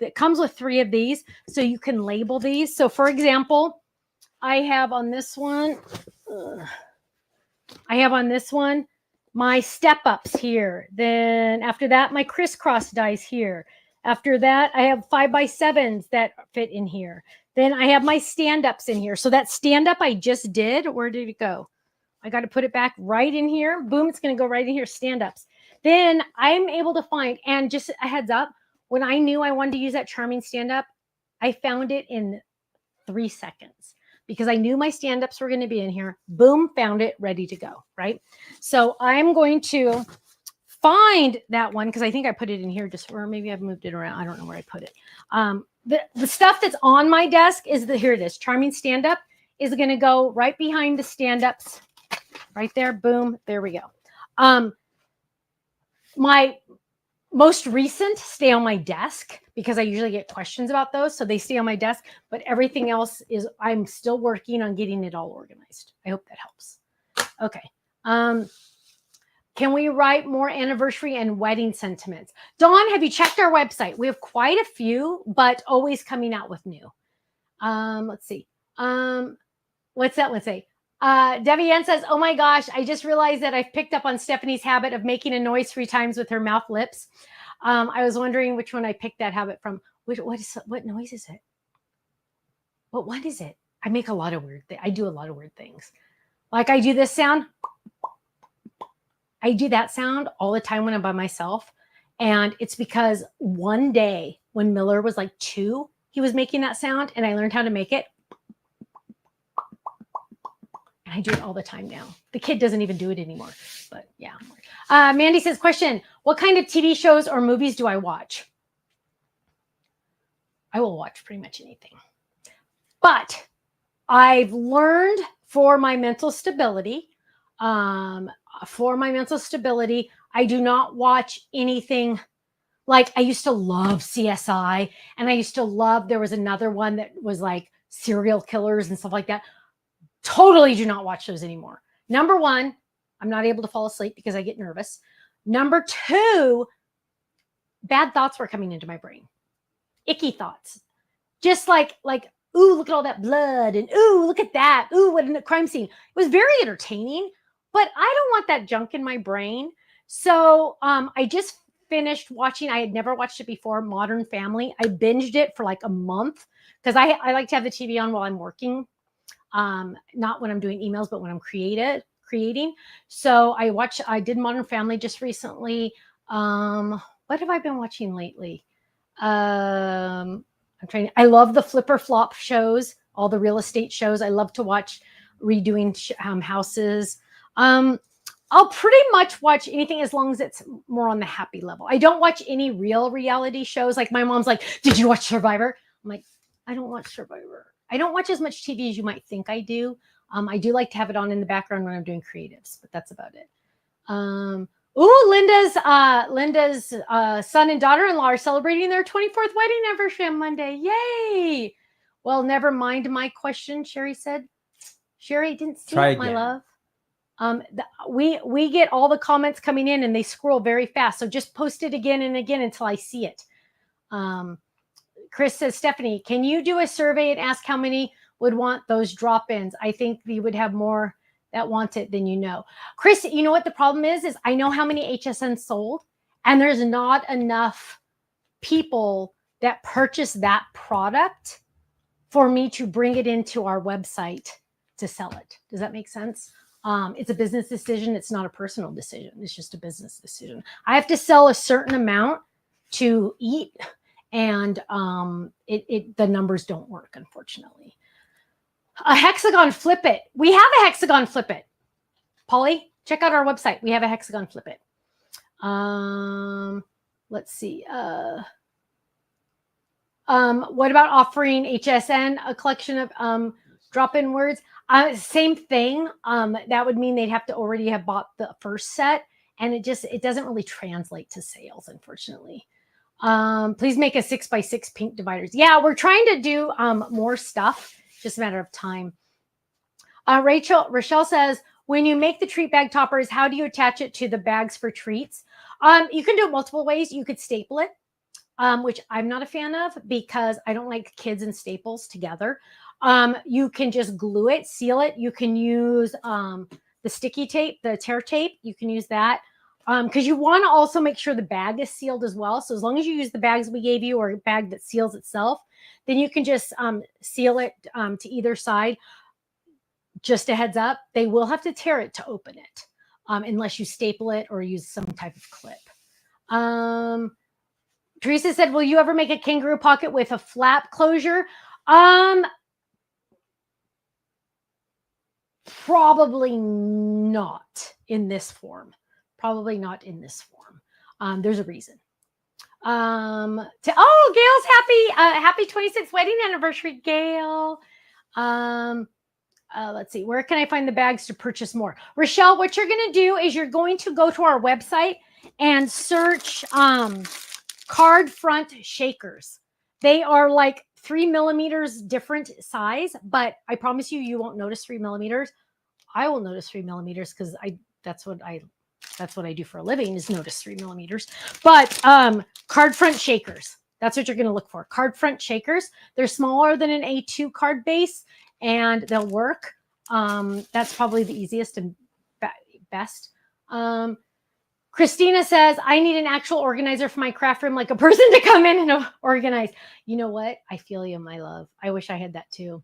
Speaker 1: it comes with 3 of these, so you can label these. So for example, I have on this one, my step ups here. Then after that, my crisscross dies here. After that, I have 5x7s that fit in here. Then I have my stand-ups in here. So that stand-up I just did, where did it go? I got to put it back right in here. Boom, it's going to go right in here, stand-ups. Then I'm able to find, and just a heads up, when I knew I wanted to use that charming stand-up, I found it in 3 seconds because I knew my stand-ups were going to be in here. Boom, found it, ready to go, right? So I'm going to find that one because I think I put it in here just, or maybe I've moved it around. I don't know where I put it. The stuff that's on my desk is here it is. Charming stand-up is going to go right behind the stand-ups right there. Boom. There we go. My most recent stay on my desk because I usually get questions about those. So they stay on my desk, but everything else is, I'm still working on getting it all organized. I hope that helps. Okay. Can we write more anniversary and wedding sentiments? Dawn, have you checked our website? We have quite a few, but always coming out with new. Let's see. What's that one say? Debbie Ann says, oh my gosh, I just realized that I've picked up on Stephanie's habit of making a noise 3 times with her mouth lips. I was wondering which one I picked that habit from. What noise is it? What one is it? I make a lot of weird things. I do a lot of weird things. Like I do this sound. I do that sound all the time when I'm by myself. And it's because one day when Miller was like 2, he was making that sound and I learned how to make it. And I do it all the time now. The kid doesn't even do it anymore, but yeah. Mandy says, question, what kind of TV shows or movies do I watch? I will watch pretty much anything. But I've learned for my mental stability, I do not watch anything. Like I used to love CSI and I used to love, there was another one that was like serial killers and stuff like that. Totally do not watch those anymore. Number 1, I'm not able to fall asleep because I get nervous. Number 2, bad thoughts were coming into my brain. Icky thoughts. Just like, ooh, look at all that blood and ooh, look at that. Ooh, what a crime scene. It was very entertaining, but I don't want that junk in my brain. So I just finished watching, I had never watched it before, Modern Family. I binged it for like a month because I like to have the TV on while I'm working. Not when I'm doing emails, but when I'm creating. So I did Modern Family just recently. What have I been watching lately? I love the flipper flop shows, all the real estate shows. I love to watch redoing houses. I'll pretty much watch anything as long as it's more on the happy level. I don't watch any real reality shows. Like my mom's like, did you watch Survivor? I'm like, I don't watch Survivor. I don't watch as much TV as you might think I do. I do like to have it on in the background when I'm doing creatives, but that's about it. Linda's son and daughter-in-law are celebrating their 24th wedding anniversary on Monday. Yay! Well, never mind my question, Sherry said. Sherry, didn't see it, my love. We get all the comments coming in and they scroll very fast. So just post it again and again until I see it. Chris says, Stephanie, can you do a survey and ask how many would want those drop-ins. I think you would have more that want it than you know. Chris, you know what the problem is I know how many HSN sold, and there's not enough people that purchase that product for me to bring it into our website to sell it. Does that make sense? It's a business decision. It's not a personal decision. It's just a business decision. I have to sell a certain amount to eat, and the numbers don't work, unfortunately. A hexagon flip it. We have a hexagon flip it. Polly, check out our website. We have a hexagon flip it. Let's see. What about offering HSN a collection of drop-in words? Same thing. That would mean they'd have to already have bought the first set, and it doesn't really translate to sales, unfortunately. Please make a 6x6 pink dividers. Yeah, we're trying to do more stuff. Just a matter of time. Rochelle says, when you make the treat bag toppers, how do you attach it to the bags for treats? You can do it multiple ways. You could staple it, which I'm not a fan of because I don't like kids and staples together. You can just glue it, seal it. You can use the sticky tape, the tear tape. You can use that because you want to also make sure the bag is sealed as well. So as long as you use the bags we gave you or a bag that seals itself, then you can just seal it to either side. Just a heads up, they will have to tear it to open it unless you staple it or use some type of clip. Teresa said, will you ever make a kangaroo pocket with a flap closure? Probably not in this form. Probably not in this form. There's a reason. Gail's happy 26th wedding anniversary, Gail. Let's see. Where can I find the bags to purchase more? Rochelle, what you're going to do is you're going to go to our website and search card front shakers. They are like 3 millimeters different size, but I promise you, you won't notice 3 millimeters. I will notice 3 millimeters because that's what I do for a living is notice 3 millimeters. But card front shakers, that's what you're going to look for. Card front shakers. They're smaller than an A2 card base, and they'll work. That's probably the easiest and best. Christina says, I need an actual organizer for my craft room, like a person to come in and organize. You know what? I feel you, my love. I wish I had that too.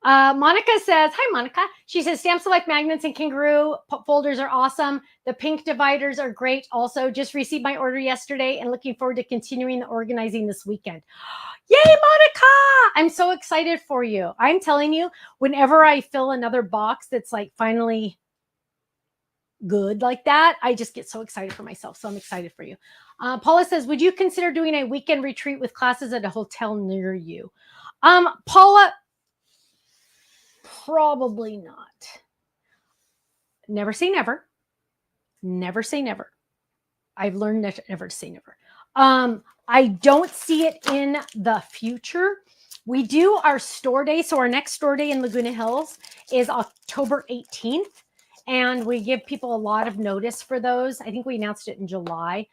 Speaker 1: Monica says, hi, Monica. She says, Stamp Select magnets and kangaroo folders are awesome. The pink dividers are great. Also, just received my order yesterday and looking forward to continuing the organizing this weekend. Yay, Monica! I'm so excited for you. I'm telling you, whenever I fill another box that's like finally good like that, I just get so excited for myself. So I'm excited for you. Paula says, would you consider doing a weekend retreat with classes at a hotel near you? Paula, probably not. Never say never. Never say never. I've learned never to say never. I don't see it in the future. We do our store day. So our next store day in Laguna Hills is October 18th. And we give people a lot of notice for those. I think we announced it in July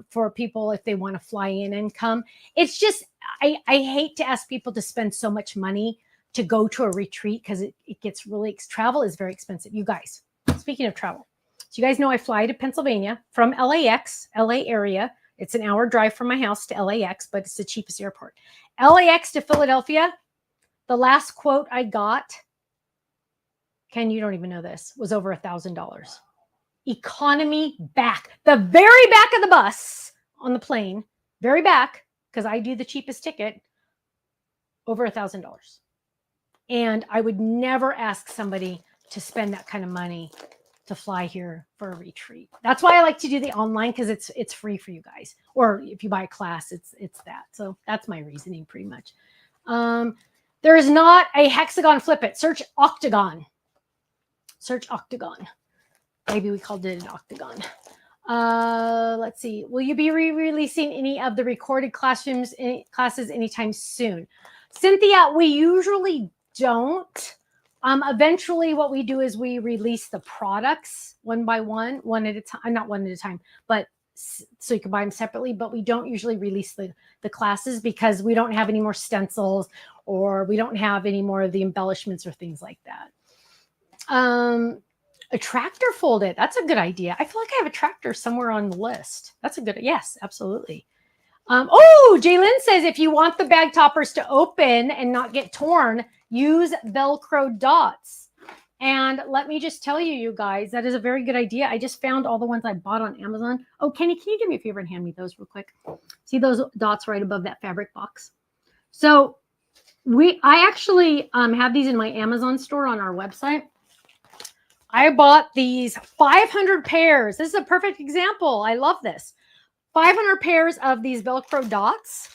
Speaker 1: for people if they want to fly in and come. It's just, I hate to ask people to spend so much money to go to a retreat because it gets really, travel is very expensive. You guys, speaking of travel, so you guys know I fly to Pennsylvania from LAX, LA area. It's an hour drive from my house to LAX, but it's the cheapest airport. LAX to Philadelphia, the last quote I got, Ken, you don't even know this, was over $1,000. Economy back, the very back of the bus on the plane, very back, because I do the cheapest ticket, over $1,000. And I would never ask somebody to spend that kind of money to fly here for a retreat. That's why I like to do the online because it's free for you guys. Or if you buy a class, it's that. So that's my reasoning pretty much. There is not a hexagon flip it. Search octagon. Search octagon. Maybe we called it an octagon. Let's see. Will you be re-releasing any of the recorded classes anytime soon? Cynthia, we usually don't. Eventually what we do is we release the products one by one at a time, not one at a time, but so you can buy them separately, but we don't usually release the classes because we don't have any more stencils or we don't have any more of the embellishments or things like that. A tractor folded. That's a good idea. I feel like I have a tractor somewhere on the list. That's a good, yes, absolutely. Oh, Jalen says if you want the bag toppers to open and not get torn, use Velcro dots. And let me just tell you, you guys, that is a very good idea. I just found all the ones I bought on Amazon. Oh, Kenny, can you do me a favor and hand me those real quick? See those dots right above that fabric box? So I actually have these in my Amazon store on our website. I bought these 500 pairs. This is a perfect example. I love this. 500 pairs of these Velcro dots.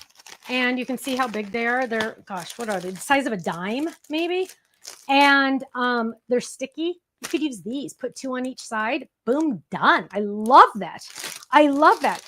Speaker 1: And you can see how big they are. They're, gosh, what are they? The size of a dime, maybe. And they're sticky. You could use these. Put 2 on each side. Boom, done. I love that. I love that.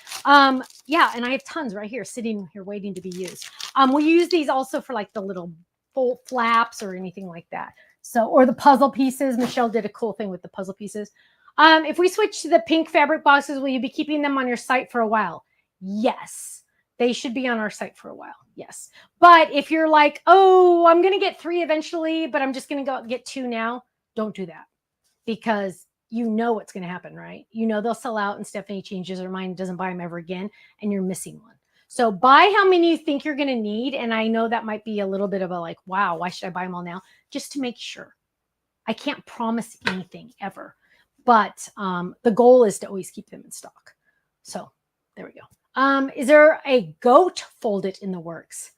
Speaker 1: Yeah, and I have tons right here sitting here waiting to be used. We use these also for like the little full flaps or anything like that. So, or the puzzle pieces. Michelle did a cool thing with the puzzle pieces. If we switch to the pink fabric boxes, will you be keeping them on your site for a while? Yes, they should be on our site for a while. Yes. But if you're like, oh, I'm going to get 3 eventually, but I'm just going to go get 2 now, don't do that, because you know what's going to happen, right? You know they'll sell out and Stephanie changes her mind, doesn't buy them ever again, and you're missing one. So buy how many you think you're going to need. And I know that might be a little bit of a like, wow, why should I buy them all now? Just to make sure. I can't promise anything ever, but the goal is to always keep them in stock. So there we go. Is there a goat folded in the works?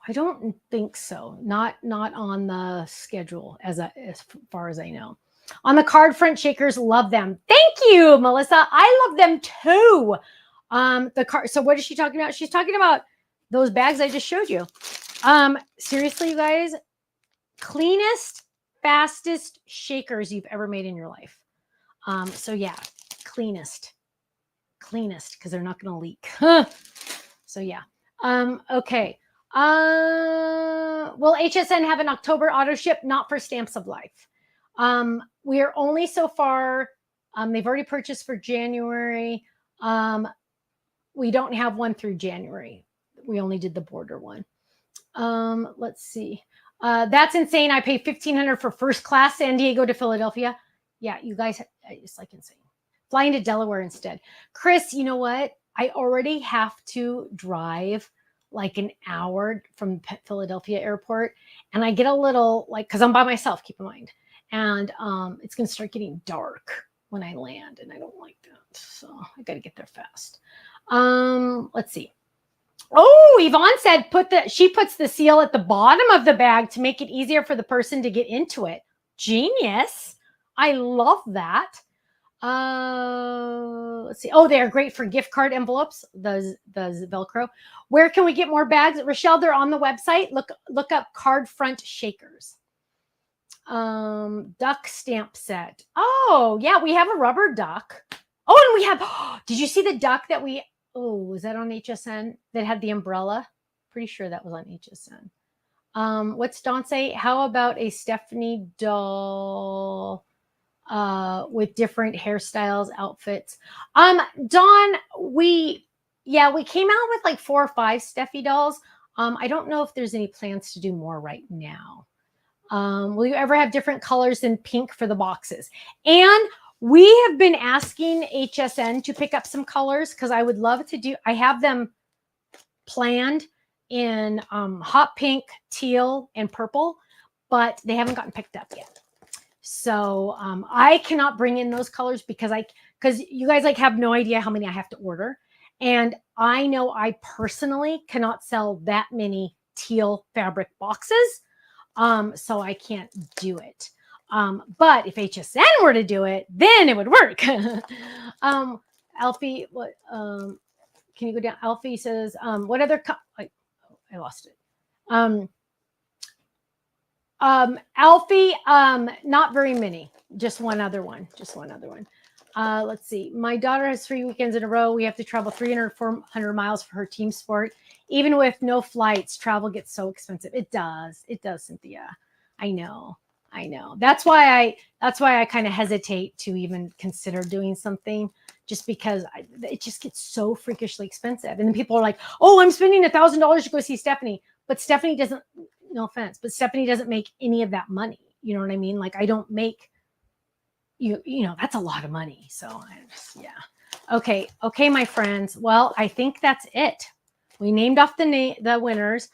Speaker 1: I don't think so. Not on the schedule as far as I know. On the card front shakers, love them. Thank you, Melissa. I love them too. So what is she talking about? She's talking about those bags I just showed you. Seriously, you guys, cleanest, fastest shakers you've ever made in your life. So yeah, cleanest, because they're not going to leak. So yeah. Okay. Will HSN have an October auto ship? Not for Stamps of Life. We are only so far. They've already purchased for January. We don't have one through January. We only did the border one. Let's see. That's insane. I paid $1,500 for first class San Diego to Philadelphia. Yeah, you guys, it's like insane. Flying to Delaware instead. Chris, you know what? I already have to drive like an hour from Philadelphia airport. And I get a little like, because I'm by myself, keep in mind. And it's going to start getting dark when I land. And I don't like that. So I got to get there fast. Let's see. Oh, Yvonne said she puts the seal at the bottom of the bag to make it easier for the person to get into it. Genius. I love that. Let's see. Oh, they are great for gift card envelopes. Those Velcro. Where can we get more bags? Rochelle, they're on the website. Look up card front shakers. Duck stamp set. Oh, yeah, we have a rubber duck. Oh, and we have, did you see the duck that was that on HSN that had the umbrella? Pretty sure that was on HSN. What's Dawn say? How about a Stephanie doll with different hairstyles, outfits? Dawn, we came out with like 4 or 5 Steffi dolls. I don't know if there's any plans to do more right now. Will you ever have different colors than pink for the boxes? And we have been asking HSN to pick up some colors because I would love to do. I have them planned in hot pink, teal, and purple, but they haven't gotten picked up yet. So I cannot bring in those colors because you guys like have no idea how many I have to order. And I know I personally cannot sell that many teal fabric boxes. So I can't do it. But if HSN were to do it, then it would work. Alfie, what? Can you go down? Alfie says, what other? I lost it. Alfie, not very many. Just one other one. Let's see. My daughter has 3 weekends in a row. We have to travel 300, 400 miles for her team sport. Even with no flights, travel gets so expensive. It does, Cynthia. I know. I know. That's why I kind of hesitate to even consider doing something, just because it just gets so freakishly expensive. And then people are like, "Oh, I'm spending $1,000 to go see Stephanie," but Stephanie doesn't. No offense, but Stephanie doesn't make any of that money. You know what I mean? Like, I don't make you know, that's a lot of money. So yeah. Okay, my friends. Well, I think that's it. We named off the winners.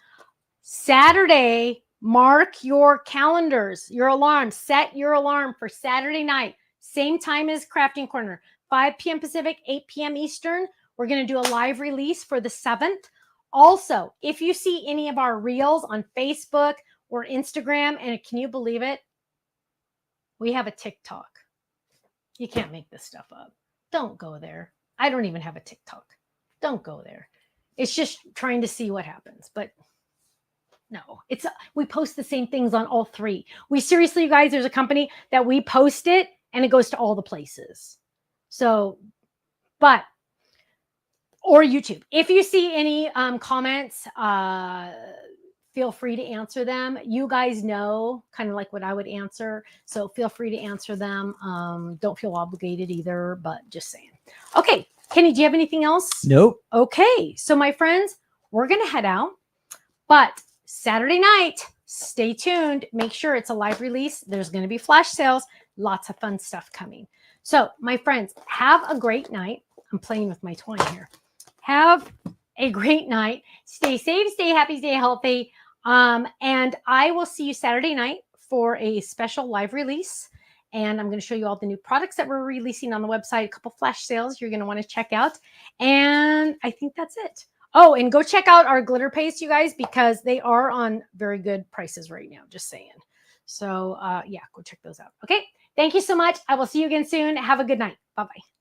Speaker 1: Saturday, mark your calendars, your alarms. Set your alarm for Saturday night, same time as Crafting Corner, 5 p.m. Pacific, 8 p.m. Eastern. We're going to do a live release for the 7th. Also, if you see any of our reels on Facebook or Instagram, and can you believe it? We have a TikTok. You can't make this stuff up. Don't go there. I don't even have a TikTok. Don't go there. It's just trying to see what happens. But no, we post the same things on all 3. We seriously, you guys, there's a company that we post it and it goes to all the places. So, or YouTube. If you see any comments, feel free to answer them. You guys know kind of like what I would answer. So feel free to answer them. Don't feel obligated either, but just saying. Okay, Kenny, do you have anything else?
Speaker 3: Nope.
Speaker 1: Okay, so my friends, we're going to head out. But Saturday night, stay tuned. Make sure it's a live release. There's going to be flash sales. Lots of fun stuff coming. So my friends, have a great night. I'm playing with my twine here. Have a great night. Stay safe, stay happy, stay healthy. And I will see you Saturday night for a special live release. And I'm going to show you all the new products that we're releasing on the website, a couple flash sales you're going to want to check out. And I think that's it. Oh, and go check out our glitter paste, you guys, because they are on very good prices right now. Just saying. So yeah, go check those out. Okay. Thank you so much. I will see you again soon. Have a good night. Bye-bye.